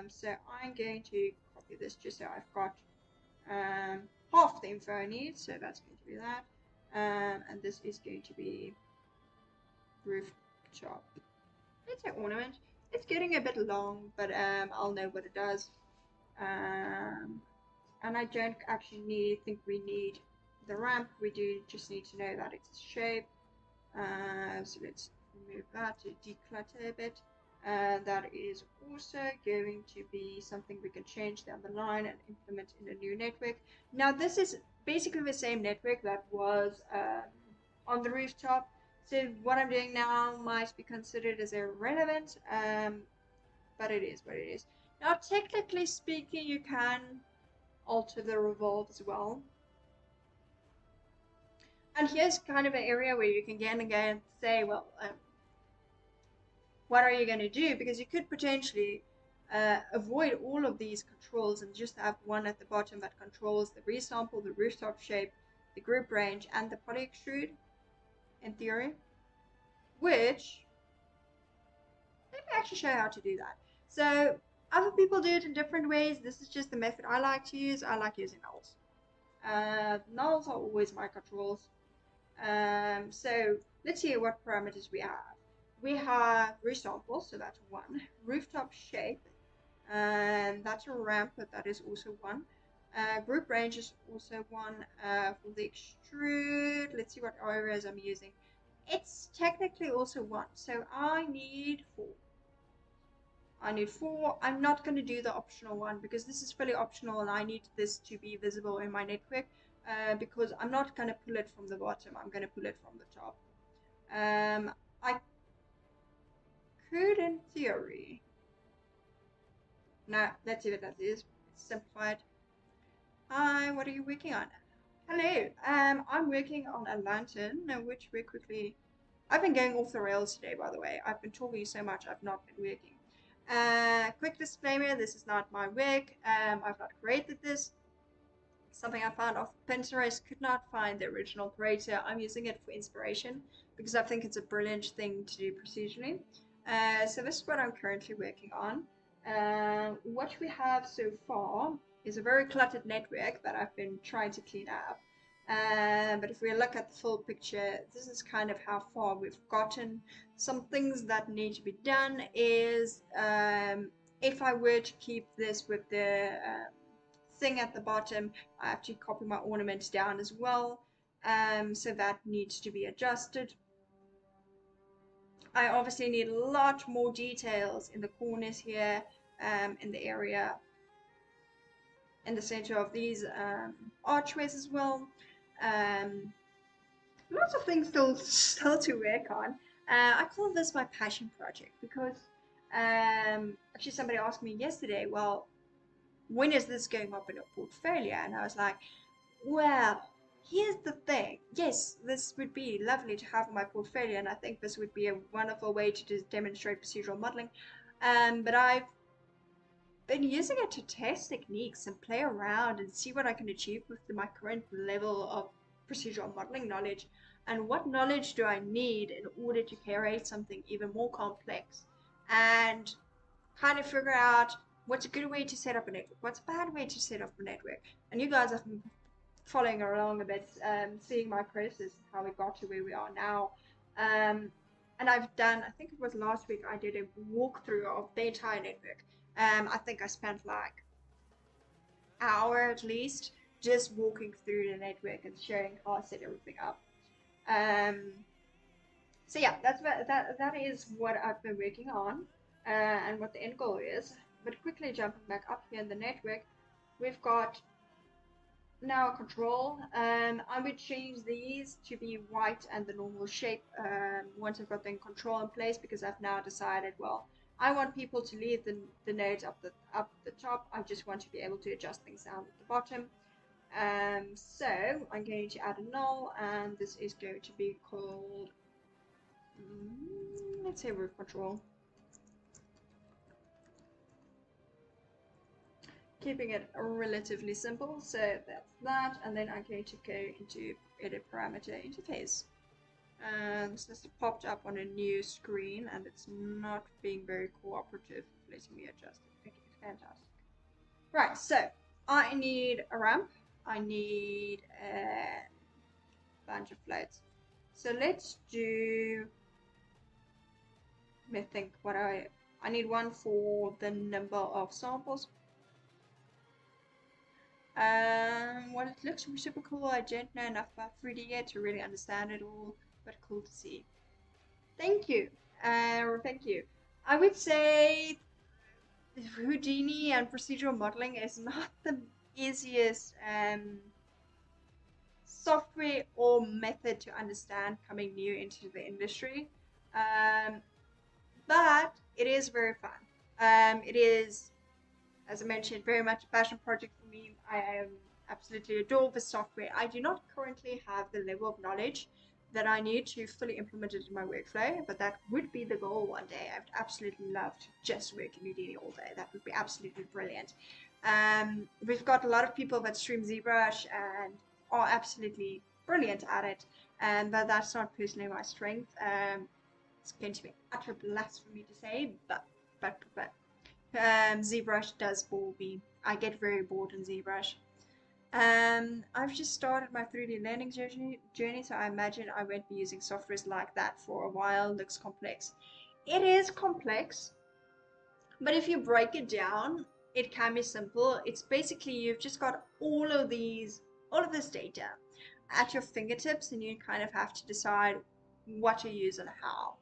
So I'm going to copy this just so I've got half the info I need. So that's going to be that, and this is going to be rooftop. It's an ornament. It's getting a bit long, but I'll know what it does. And I don't actually think we need the ramp. We do just need to know that it's a shape. So let's remove that to declutter a bit. That is also going to be something we can change down the line and implement in a new network. Now this is basically the same network that was on the rooftop. So what I'm doing now might be considered as irrelevant, but it is what it is. Now technically speaking, you can alter the revolve as well. And here's kind of an area where you can again say, well, what are you going to do? Because you could potentially avoid all of these controls and just have one at the bottom that controls the resample, the rooftop shape, the group range, and the poly extrude, in theory. Which, let me actually show you how to do that. So other people do it in different ways. This is just the method I like to use. I like using nulls. Nulls are always my controls. So let's see what parameters we have. We have resample, so that's 1. Rooftop shape, and that's a ramp, but that is also 1. Group range is also 1. For the extrude, let's see what areas I'm using. It's technically also 1, so I need 4. I need 4. I'm not going to do the optional one because this is fully optional and I need this to be visible in my network because I'm not going to pull it from the bottom. I'm going to pull it from the top. I could, in theory. Now, let's see what that is. It's simplified. Hi, what are you working on? Hello. I'm working on a lantern, which we're quickly. I've been going off the rails today, by the way. I've been talking so much, I've not been working. Quick disclaimer, this is not my work. I've not created this. Something I found off Pinterest, could not find the original creator. I'm using it for inspiration because I think it's a brilliant thing to do procedurally. So this is what I'm currently working on. What we have so far is a very cluttered network that I've been trying to clean up. But if we look at the full picture, this is kind of how far we've gotten. Some things that need to be done is if I were to keep this with the thing at the bottom, I have to copy my ornaments down as well. So that needs to be adjusted. I obviously need a lot more details in the corners here, in the area, in the center of these archways as well. Lots of things still to work on. I call this my passion project because actually somebody asked me yesterday, well, when is this going up in a portfolio? And I was like, well, here's the thing. Yes, this would be lovely to have in my portfolio, and I think this would be a wonderful way to just demonstrate procedural modeling. But I've been using it to test techniques and play around and see what I can achieve with my current level of procedural modeling knowledge, and what knowledge do I need in order to create something even more complex, and kind of figure out what's a good way to set up a network, what's a bad way to set up a network. And you guys have been following along a bit, seeing my process, how we got to where we are now. And I've done, I think it was last week, I did a walkthrough of the entire network. I think I spent like an hour at least just walking through the network and showing how I set everything up. So yeah, that is what I've been working on, and what the end goal is. But quickly jumping back up here in the network, we've got now control. I would change these to be white and the normal shape once I've got the control in place, because I've now decided, well, I want people to leave the nodes up the top. I just want to be able to adjust things down at the bottom. So I'm going to add a null, and this is going to be called, let's say, roof control. Keeping it relatively simple, so that's that, and then I'm going to go into edit parameter interface. And this has popped up on a new screen, and it's not being very cooperative. Let me adjust it. Okay, fantastic. Right, so I need a ramp. I need a bunch of floats. So let's do, let me think what I need one for the number of samples. Well, it looks super cool. I don't know enough about 3D yet to really understand it all, but cool to see. Thank you. Thank you. I would say Houdini and procedural modeling is not the easiest software or method to understand coming new into the industry, but it is very fun. It is, as I mentioned, very much a passion project for me. I absolutely adore the software. I do not currently have the level of knowledge that I need to fully implement it in my workflow, but that would be the goal one day. I would absolutely love to just work in Houdini all day. That would be absolutely brilliant. We've got a lot of people that stream ZBrush and are absolutely brilliant at it, but that's not personally my strength. It's going to be utter blasphemy to say, but ZBrush does bore me. I get very bored in ZBrush. I've just started my 3D learning journey, so I imagine I won't be using softwares like that for a while. Looks complex. It is complex, but if you break it down, it can be simple. It's basically, you've just got all of this data at your fingertips, and you kind of have to decide what to use and how.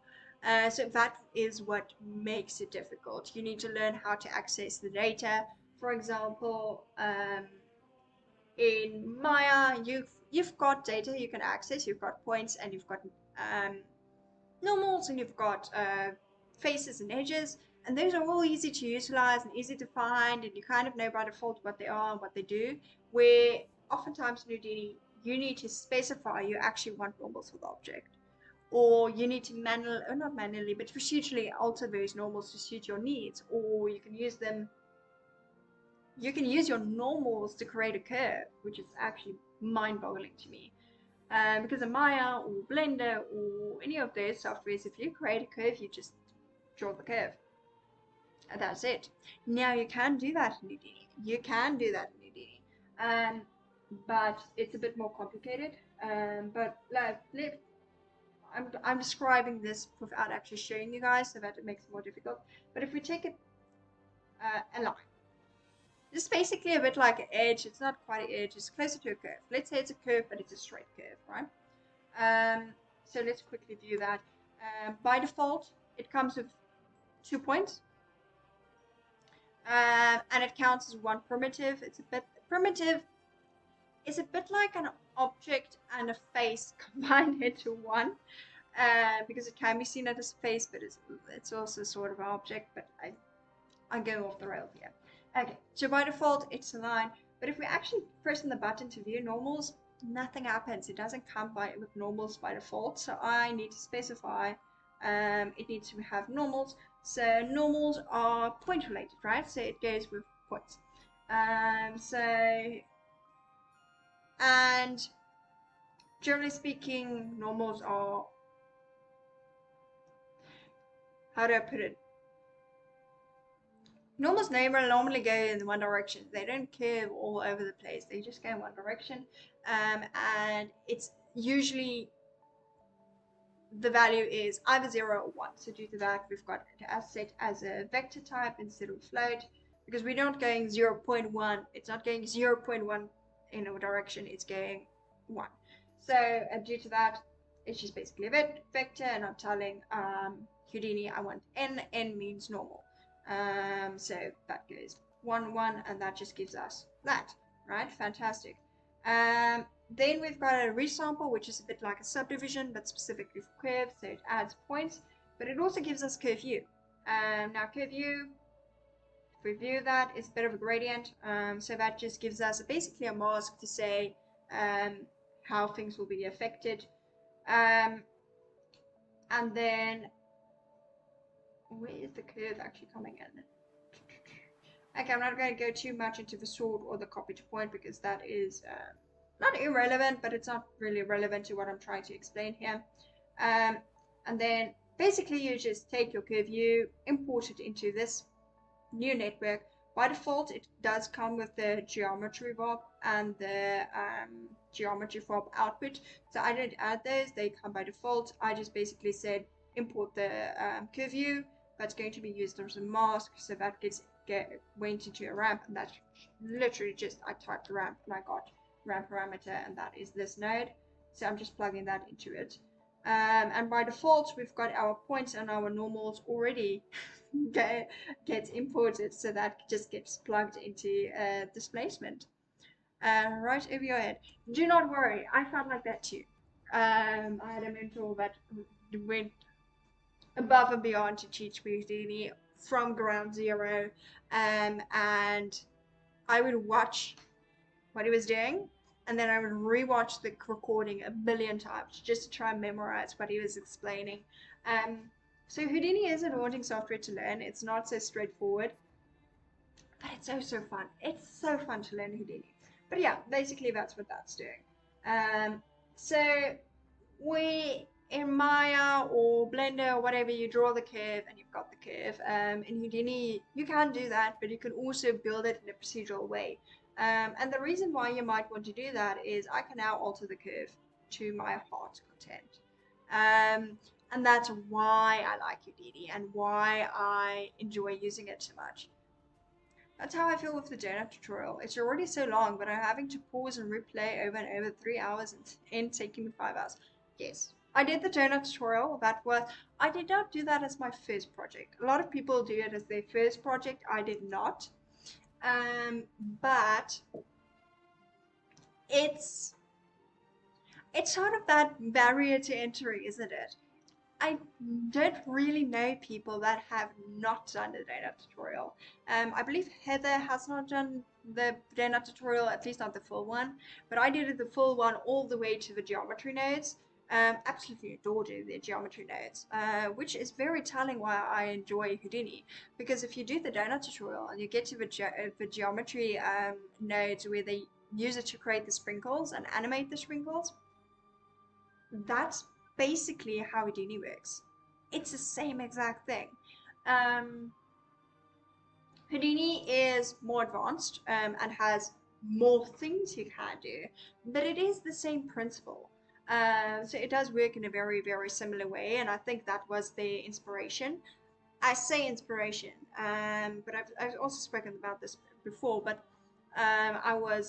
So that is what makes it difficult. You need to learn how to access the data. For example, in Maya, you've got data you can access. You've got points, and you've got normals, and you've got faces and edges, and those are all easy to utilize and easy to find, and you kind of know by default what they are and what they do. Where oftentimes in Houdini, you need to specify you actually want normals for the object, or you need to not manually, but procedurally alter those normals to suit your needs, or you can use them. You can use your normals to create a curve, which is actually mind-boggling to me. Because in Maya or Blender or any of those softwares, if you create a curve, you just draw the curve. And that's it. Now you can do that in Houdini. You can do that in Houdini. but it's a bit more complicated. But I'm describing this without actually showing you guys, so that it makes it more difficult. But if we take a line, this is basically a bit like an edge. It's not quite an edge. It's closer to a curve. Let's say it's a curve, but it's a straight curve, right? So let's quickly view that. By default, it comes with 2 points, and it counts as one primitive. It's a bit primitive. Is a bit like an object and a face combined into one, because it can be seen as a face, but it's also sort of an object. But I'm going off the rails here. Okay, so by default it's a line, but if we actually press on the button to view normals, nothing happens. It doesn't come with normals by default, so I need to specify it needs to have normals. So normals are point related, right? So it goes with points. And generally speaking, normals are, how do I put it? Normals normally go in one direction. They don't curve all over the place. They just go in one direction. And it's usually the value is either 0 or 1. So due to that, we've got it as set as a vector type instead of float, because we're not going 0.1. It's not going 0.1 in a direction. It's going 1. So due to that, it's just basically a vector, and I'm telling Houdini I want n. N means normal. So that goes 1, 1, and that just gives us that, right? Fantastic. Then we've got a resample, which is a bit like a subdivision, but specifically for curves, so it adds points, but it also gives us curve U. Now curve U, if we view that, it's a bit of a gradient, so that just gives us basically a mask to say how things will be affected. And then where is the curve actually coming in? Okay, I'm not going to go too much into the sort or the copy to point, because that is not irrelevant, but it's not really relevant to what I'm trying to explain here. And then basically you just take your curve U, import it into this new network. By default, it does come with the geometry VOP and the geometry VOP output. So I didn't add those, they come by default. I just basically said import the curve U. That's going to be used as a mask, so that went into a ramp, and that's literally just, I typed ramp and I got ramp parameter, and that is this node. So I'm just plugging that into it. And by default, we've got our points and our normals already gets imported, so that just gets plugged into displacement. Right over your head. Do not worry, I felt like that too. I had a mentor that went above and beyond to teach me Houdini from ground zero, and I would watch what he was doing, and then I would rewatch the recording a billion times just to try and memorize what he was explaining. So Houdini is a daunting software to learn. It's not so straightforward, but it's so fun. It's so fun to learn Houdini. But yeah, basically that's what that's doing. So in Maya or Blender or whatever, you draw the curve and you've got the curve. In Houdini, you can do that, but you can also build it in a procedural way. And the reason why you might want to do that is I can now alter the curve to my heart content. And that's why I like Houdini and why I enjoy using it so much. That's how I feel with the donut tutorial. It's already so long, but I'm having to pause and replay over and over 3 hours and taking me 5 hours. Yes, I did the donut tutorial. I did not do that as my first project. A lot of people do it as their first project. I did not. But it's sort of that barrier to entry, isn't it? I don't really know people that have not done the donut tutorial. I believe Heather has not done the donut tutorial, at least not the full one, but I did the full one all the way to the geometry nodes. Absolutely adore doing the geometry nodes, which is very telling why I enjoy Houdini. Because if you do the donut tutorial and you get to the geometry nodes where they use it to create the sprinkles and animate the sprinkles, that's basically how Houdini works. It's the same exact thing. Houdini is more advanced and has more things you can do, but it is the same principle. So it does work in a very, very similar way, and I think that was the inspiration. I say inspiration, but I've also spoken about this before. But I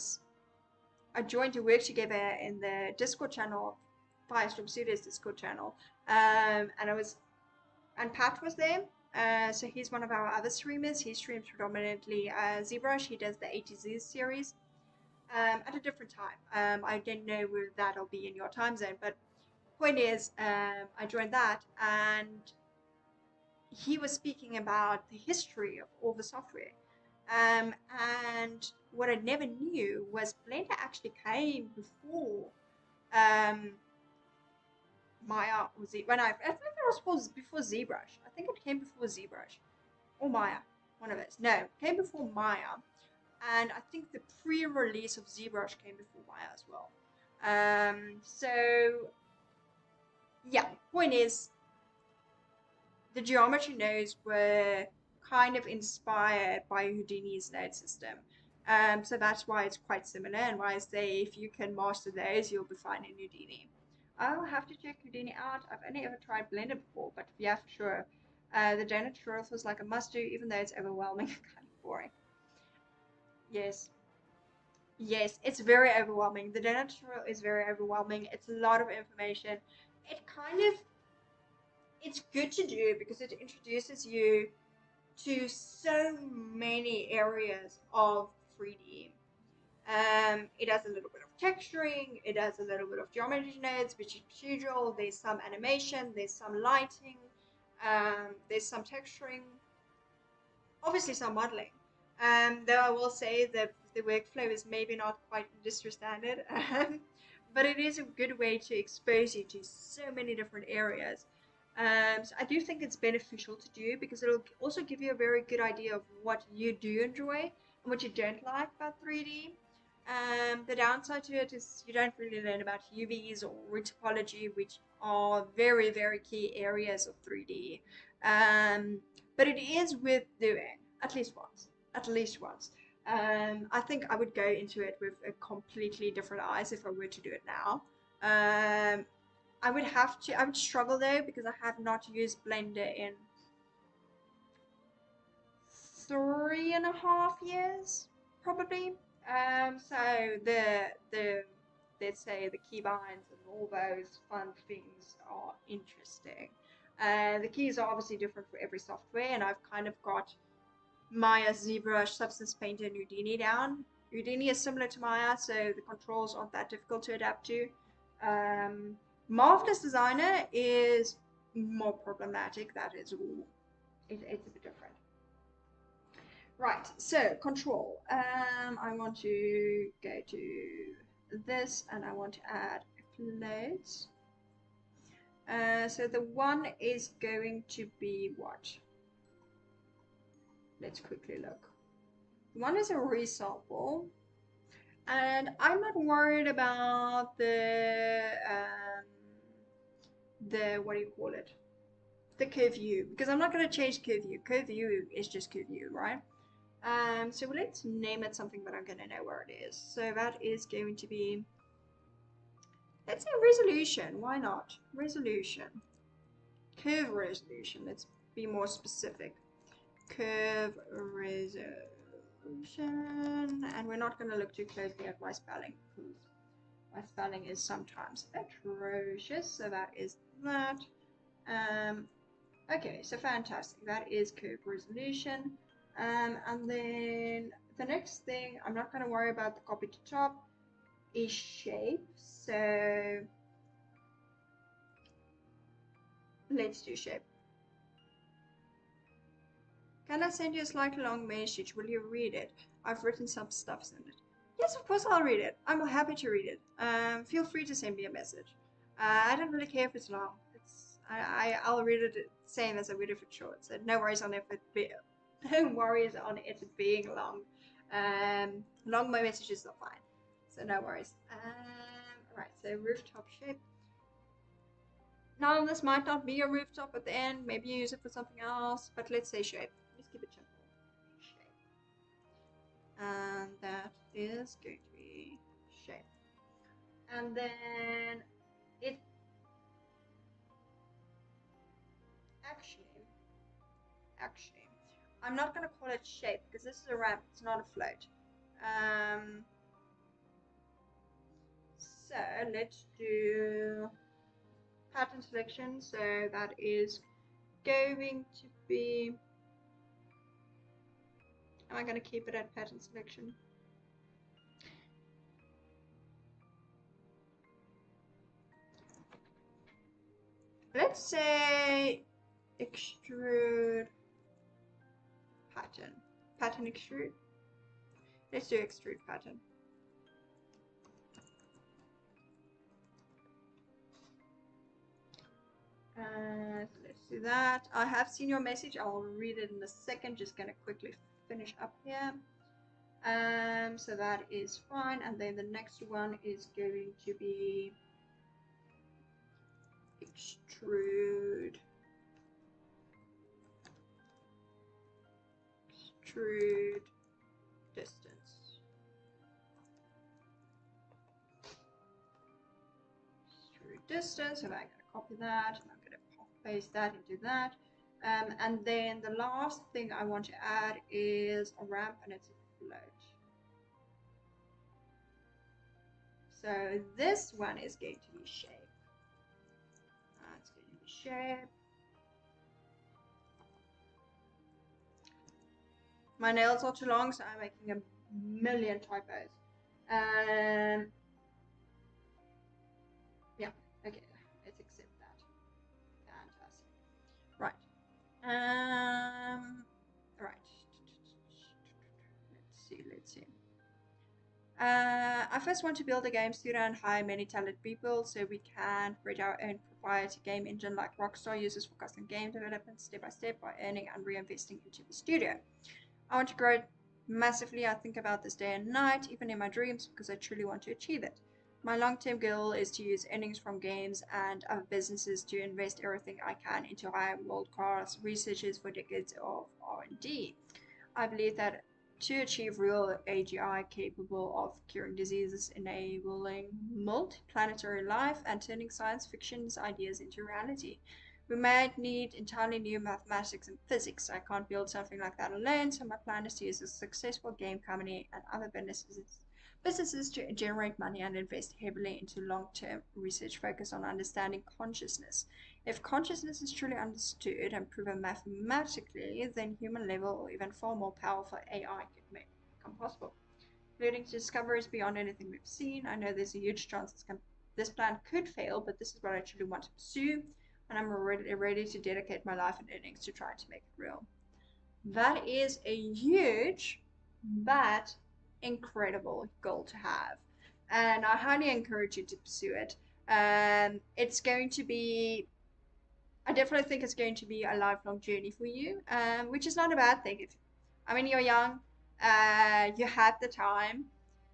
joined to work together in the Discord channel, Firestorm Studio's Discord channel, and Pat was there. So he's one of our other streamers. He streams predominantly ZBrush. He does the A to Z series at a different time. I don't know where that'll be in your time zone, but point is, I joined that, and he was speaking about the history of all the software. And what I never knew was Blender actually came before um, Maya or Z. When I think it was before ZBrush. I think it came before ZBrush or Maya, one of those. No, it came before Maya, and I think the pre-release of ZBrush came before Maya as well. So yeah, point is, the geometry nodes were kind of inspired by Houdini's node system. So that's why it's quite similar, and why I say if you can master those, you'll be fine in Houdini. I'll have to check Houdini out. I've only ever tried Blender before, but yeah, for sure. The donut tutorial was like a must-do, even though it's overwhelming and kind of boring. Yes. Yes, it's very overwhelming. The donut tutorial is very overwhelming. It's a lot of information. It kind of, it's good to do because it introduces you to so many areas of 3D. It has a little bit of texturing, it has a little bit of geometry nodes, which is procedural, there's some animation, there's some lighting, there's some texturing, obviously some modeling. Though I will say that the workflow is maybe not quite industry standard, but it is a good way to expose you to so many different areas. So I do think it's beneficial to do because it'll also give you a very good idea of what you do enjoy and what you don't like about 3D. The downside to it is you don't really learn about UVs or topology, which are very, very key areas of 3D. But it is worth doing at least once. At least once. I think I would go into it with a completely different eyes if I were to do it now. I would struggle though because I have not used Blender in 3.5 years, probably. So the let's say the keybinds and all those fun things are interesting. The keys are obviously different for every software, and I've kind of got Maya, ZBrush, Substance Painter, and Houdini down. Houdini is similar to Maya, so the controls aren't that difficult to adapt to. Marvelous Designer is more problematic. That is all. It's a bit different. Right, so control. I want to go to this and I want to add floats. So the one is going to be what? Let's quickly look. One is a resample, and I'm not worried about the what do you call it? The curve view, because I'm not going to change curve view. Curve view is just curve view, right? So let's name it something that I'm going to know where it is. So that is going to be, let's say resolution. Why not? Resolution. Curve resolution. Let's be more specific. Curve resolution. And we're not going to look too closely at my spelling because my spelling is sometimes atrocious. So that is that. Okay, so fantastic. That is curve resolution. And then the next thing, I'm not going to worry about the copy to top, is shape. So let's do shape. Can I send you a slightly long message? Will you read it? I've written some stuff in it. Yes, of course I'll read it. I'm happy to read it. Feel free to send me a message. I don't really care if it's long. I'll read it the same as I would if it's short. So no worries on it no worries on it being long. Long my messages are fine. So no worries. Right, so rooftop shape. Now this might not be a rooftop at the end. Maybe you use it for something else. But let's say shape. Let's keep it simple. Shape. And that is going to be shape. And then it actually, I'm not going to call it shape because this is a ramp, it's not a float. So let's do pattern selection. So that is going to be, am I going to keep it at pattern selection? Let's say extrude pattern extrude. Let's do extrude pattern. So let's do that. I have seen your message. I'll read it in a second. Just gonna quickly finish up here. So that is fine. And then the next one is going to be extrude distance. Extrude distance. So I'm gonna copy that and I'm gonna paste that into that. And then the last thing I want to add is a ramp, and it's a float. So this one is going to be shape. It's going to be shape. My nails are too long, so I'm making a million typos. Yeah, okay, let's accept that. Fantastic. Right. Right. Let's see. I first want to build a game studio and hire many talented people so we can create our own proprietary game engine like Rockstar uses for custom game development step by step by earning and reinvesting into the studio. I want to grow it massively. I think about this day and night, even in my dreams, because I truly want to achieve it. My long-term goal is to use earnings from games and other businesses to invest everything I can into hiring world-class researchers for decades of R&D. I believe that to achieve real AGI capable of curing diseases, enabling multi-planetary life, and turning science fiction's ideas into reality, we might need entirely new mathematics and physics. I can't build something like that alone, so my plan is to use a successful game company and other businesses to generate money and invest heavily into long-term research focused on understanding consciousness. If consciousness is truly understood and proven mathematically, then human level or even far more powerful AI could become possible, leading to discoveries beyond anything we've seen. I know there's a huge chance this plan could fail, but this is what I truly want to pursue, and I'm ready to dedicate my life and earnings to try to make it real. That is a huge but incredible goal to have, and I highly encourage you to pursue it. It's going to be, I definitely think it's going to be a lifelong journey for you, which is not a bad thing. I mean, you're young, you have the time,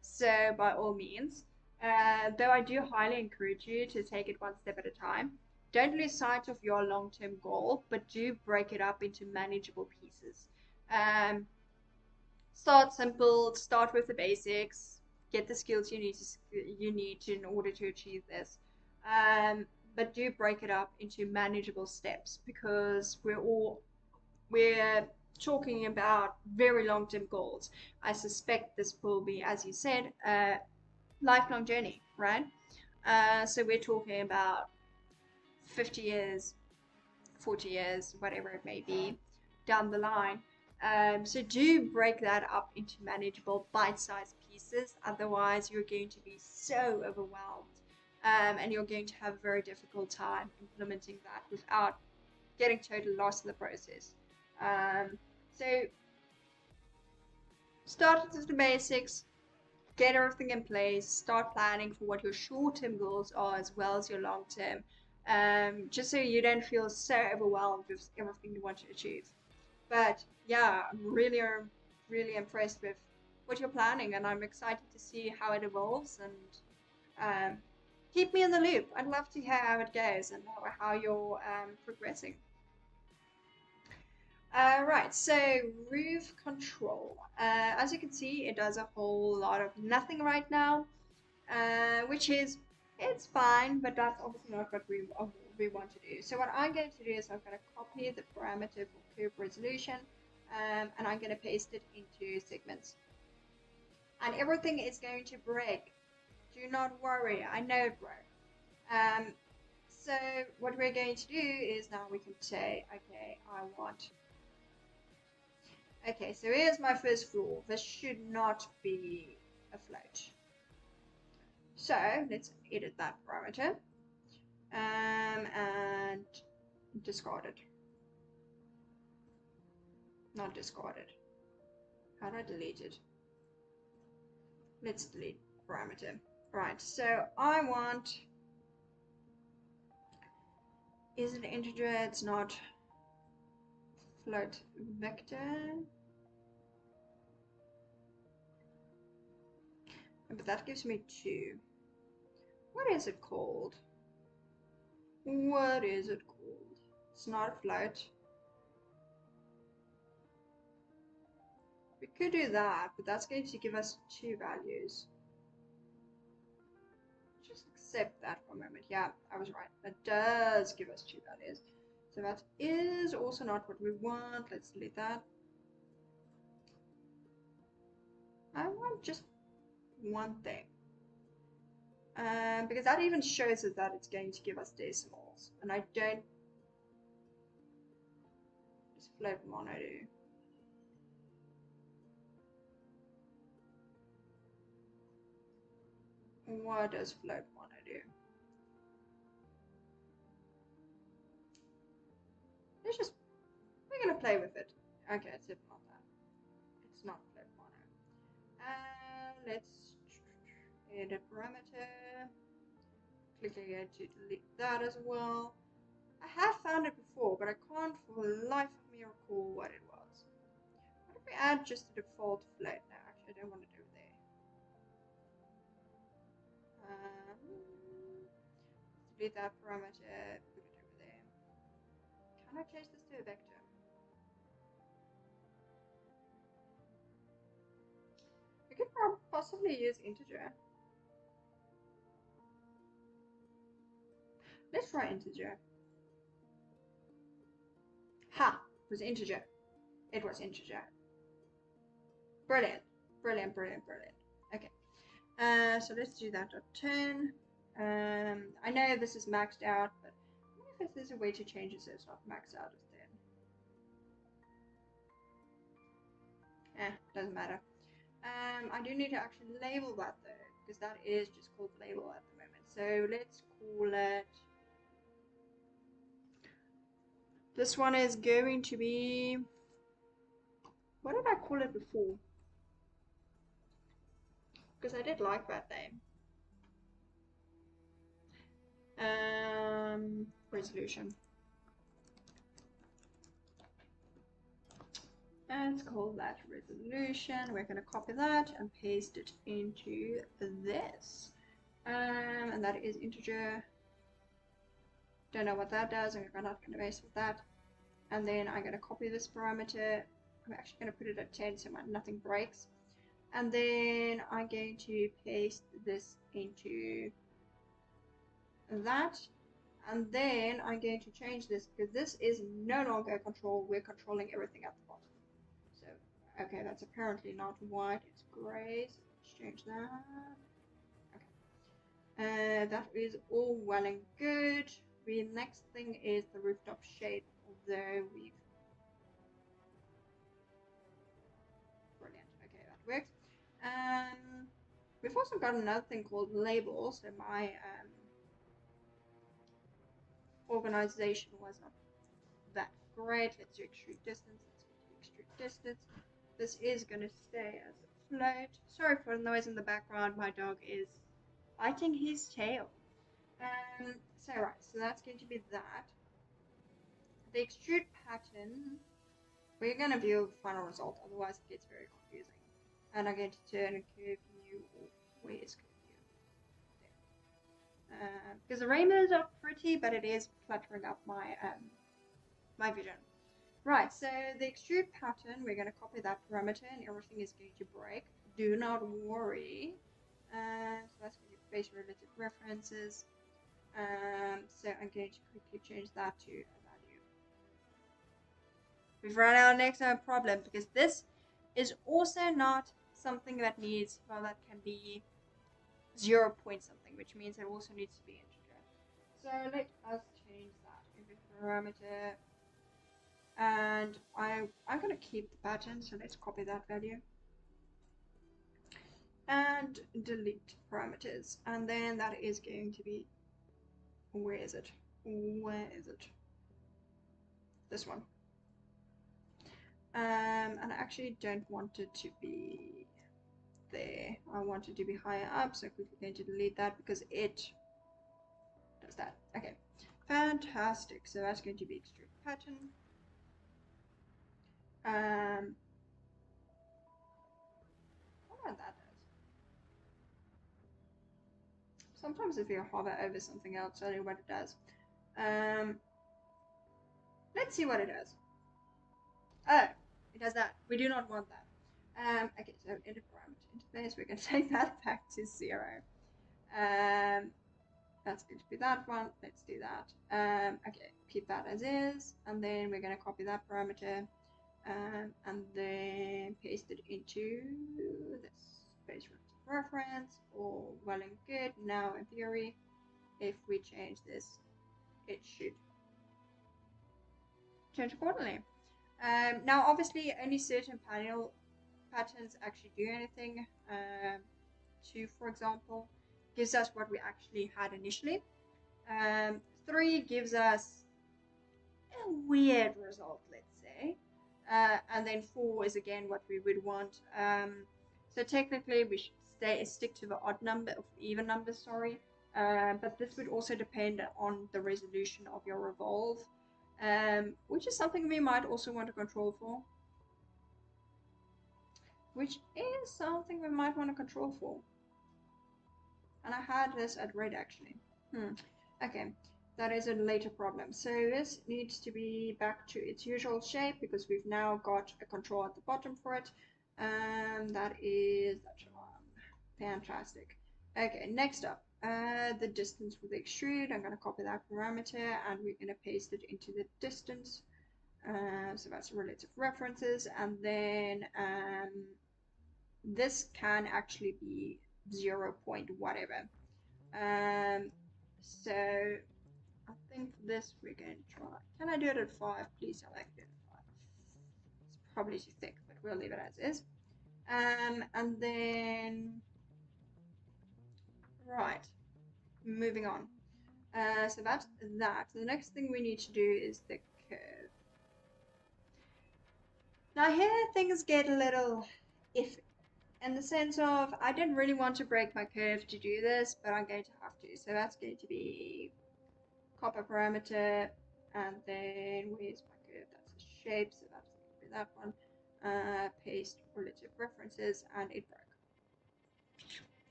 so by all means. Though I do highly encourage you to take it one step at a time. Don't lose sight of your long-term goal, but do break it up into manageable pieces. Start simple, start with the basics, get the skills you need to in order to achieve this. But do break it up into manageable steps, because we're talking about very long-term goals. I suspect this will be, as you said, a lifelong journey, right? So we're talking about 50 years, 40 years, whatever it may be, down the line. So do break that up into manageable bite-sized pieces. Otherwise, you're going to be so overwhelmed, and you're going to have a very difficult time implementing that without getting totally lost in the process. So start with the basics, get everything in place, start planning for what your short-term goals are as well as your long-term, just so you don't feel so overwhelmed with everything you want to achieve. But yeah, I'm really impressed with what you're planning, and I'm excited to see how it evolves, and keep me in the loop. I'd love to hear how it goes and how you're progressing. Right, so roof control. As you can see, it does a whole lot of nothing right now, which is, it's fine, but that's obviously not what we want to do. So what I'm going to do is I'm going to copy the parameter for curve resolution, and I'm going to paste it into segments. And everything is going to break. Do not worry, I know it broke. So what we're going to do is now we can say, okay, I want. Okay, so here's my first floor. This should not be a float. So let's edit that parameter and discard it. Not discard it. How do I delete it? Let's delete parameter. Right, so I want, is it integer? It's not. Float vector. But that gives me 2. What is it called? What is it called? It's not a float. We could do that, but that's going to give us 2 values. Just accept that for a moment. Yeah, I was right. That does give us 2 values. So that is also not what we want. Let's delete that. I want just one thing. Because that even shows us that it's going to give us decimals. And I don't just float mono do. What does float mono do? We're gonna play with it. Okay, it's not that. It's not float mono. Let's edit parameter. Click again to delete that as well. I have found it before, but I can't for the life of me recall what it was. What if we add just the default float? No, actually I don't want to do it there. Delete that parameter, put it over there. Can I change this to a vector? We could possibly use integer. Let's try integer. Ha! It was integer. It was integer. Brilliant. Brilliant, brilliant, brilliant. Okay. So let's do that at 10. I know this is maxed out, but I wonder if there's a way to change it so it's not maxed out as 10. Doesn't matter. I do need to actually label that though, because that is just called label at the moment. So let's call it. This one is going to be. What did I call it before? Because I did like that name. Resolution. Let's call that resolution. We're going to copy that and paste it into this. And that is integer. Don't know what that does, and we're not going to mess with that. And then I'm going to copy this parameter. I'm actually going to put it at 10 so nothing breaks. And then I'm going to paste this into that. And then I'm going to change this because this is no longer control. We're controlling everything at the bottom. So, okay, that's apparently not white, it's gray. So let's change that. Okay. That is all well and good. The next thing is the rooftop shape, although we've. Brilliant. Okay, that works. We've also got another thing called labels. So my organization was not that great. Let's do extrude distance. Let's go to extrude distance. This is going to stay as a float. Sorry for the noise in the background. My dog is biting his tail. So right, so that's going to be that. The extrude pattern, we're going to view the final result, otherwise it gets very confusing. And I'm going to turn a curve view, or where is curve view? There. Because the rainbows are pretty, but it is cluttering up my my vision. Right, so the extrude pattern, we're going to copy that parameter and everything is going to break. Do not worry. So that's going to be base relative references. So I'm going to quickly change that to a value. We've run our next problem because this is also not something that needs, well, that can be 0 point something, which means it also needs to be integer. So let us change that into parameter. And I'm going to keep the pattern, so let's copy that value. And delete parameters. And then that is going to be, where is it? Where is it? This one. And I actually don't want it to be there. I want it to be higher up, so we're going to delete that because it does that. Okay, fantastic. So that's going to be extrude pattern. I wonder what that does. Sometimes if you hover over something else, I don't know what it does. Let's see what it does. Oh, it does that. We do not want that. Okay, so into parameter interface, we're going to take that back to 0. That's going to be that one. Let's do that. Okay, keep that as is, and then we're going to copy that parameter and then paste it into this base reference. All well and good. Now, in theory, if we change this, it should change accordingly. Now, obviously, only certain patterns actually do anything. 2, for example, gives us what we actually had initially. 3 gives us a weird result, let's say. And then 4 is again what we would want. So technically, we should stick to the odd number, of even number, sorry. But this would also depend on the resolution of your revolve. Which is something we might also want to control for. And I had this at red actually. Okay, that is a later problem. So this needs to be back to its usual shape because we've now got a control at the bottom for it. That is that one. Fantastic. Okay, next up. The distance for the extrude. I'm going to copy that parameter and we're going to paste it into the distance. So that's relative references, and then this can actually be 0 point whatever. So I think this we're going to try. Can I do it at 5? Please tell me I can do it at 5. It's probably too thick, but we'll leave it as is. And then right, moving on. So that's that. The next thing we need to do is the curve. Now here things get a little iffy in the sense of I didn't really want to break my curve to do this, but I'm going to have to. So that's going to be copper parameter, and then where's my curve? That's a shape, so that's going to be that one. Paste relative references, and it broke.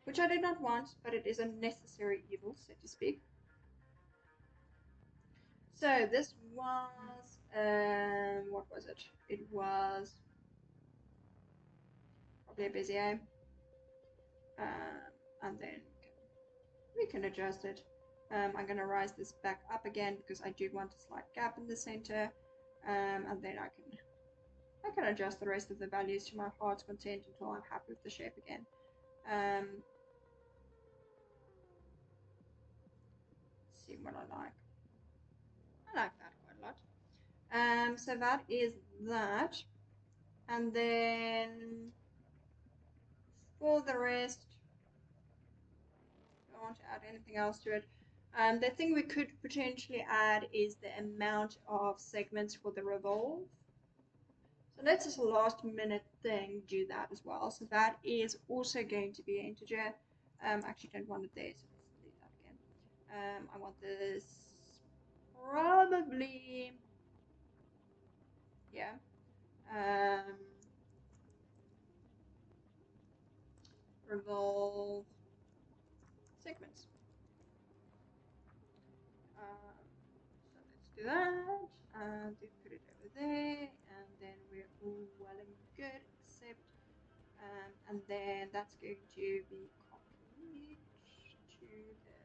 Which I did not want, but it is a necessary evil, so to speak. So this was, what was it? It was probably a Bezier. And then we can adjust it. I'm going to rise this back up again because I do want a slight gap in the center. And then I can adjust the rest of the values to my heart's content until I'm happy with the shape again. Let's see what I like. I like that quite a lot. So that is that. And then for the rest, I don't want to add anything else to it. The thing we could potentially add is the amount of segments for the revolve. So let's just last minute thing do that as well. So that is also going to be an integer. Actually don't want it there, so let's delete that again. I want this probably, yeah. Revolve segments. So let's do that, and then put it over there, and then we're all well and good, except, and then that's going to be copied to the,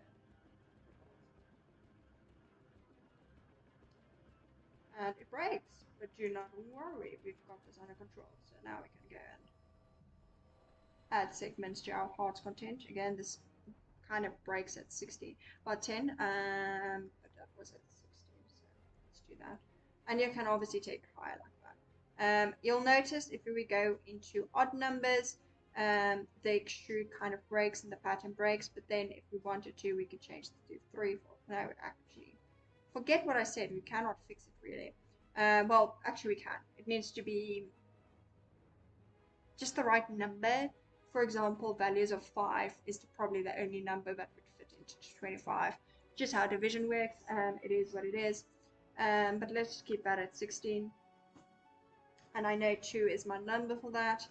and it breaks, but do not worry, we've got this under control, so now we can go and add segments to our heart's content. Again, this kind of breaks at 60 by 10, but that was at 16, so let's do that. And you can obviously take it higher like that. You'll notice if we go into odd numbers, the extrude kind of breaks and the pattern breaks, but then if we wanted to, we could change this to 3, 4. No, actually, forget what I said, we cannot fix it really. Well, actually we can. It needs to be just the right number. For example, values of 5 is probably the only number that would fit into 25. Just how division works, it is what it is. But let's just keep that at 16. And I know 2 is my number for that.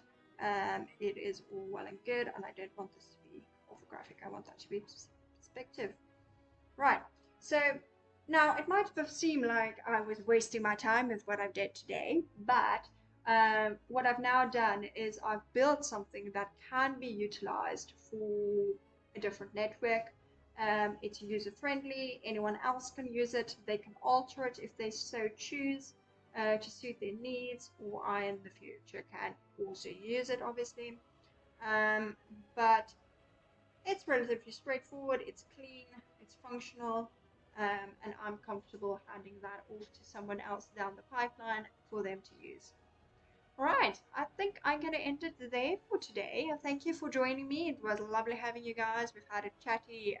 It is all well and good, and I don't want this to be orthographic. I want that to be perspective. Right, so now it might have seemed like I was wasting my time with what I've did today, but what I've now done is I've built something that can be utilized for a different network. It's user-friendly, anyone else can use it, they can alter it if they so choose to suit their needs, or I in the future can also use it obviously. But it's relatively straightforward, it's clean, it's functional, and I'm comfortable handing that off to someone else down the pipeline for them to use. Right, I think I'm going to end it there for today. Thank you for joining me. It was lovely having you guys. We've had a chatty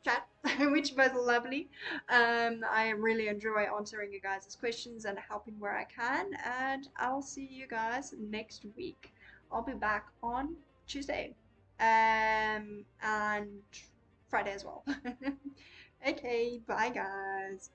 chat, which was lovely. I really enjoy answering you guys' questions and helping where I can. And I'll see you guys next week. I'll be back on Tuesday and Friday as well. Okay, bye guys.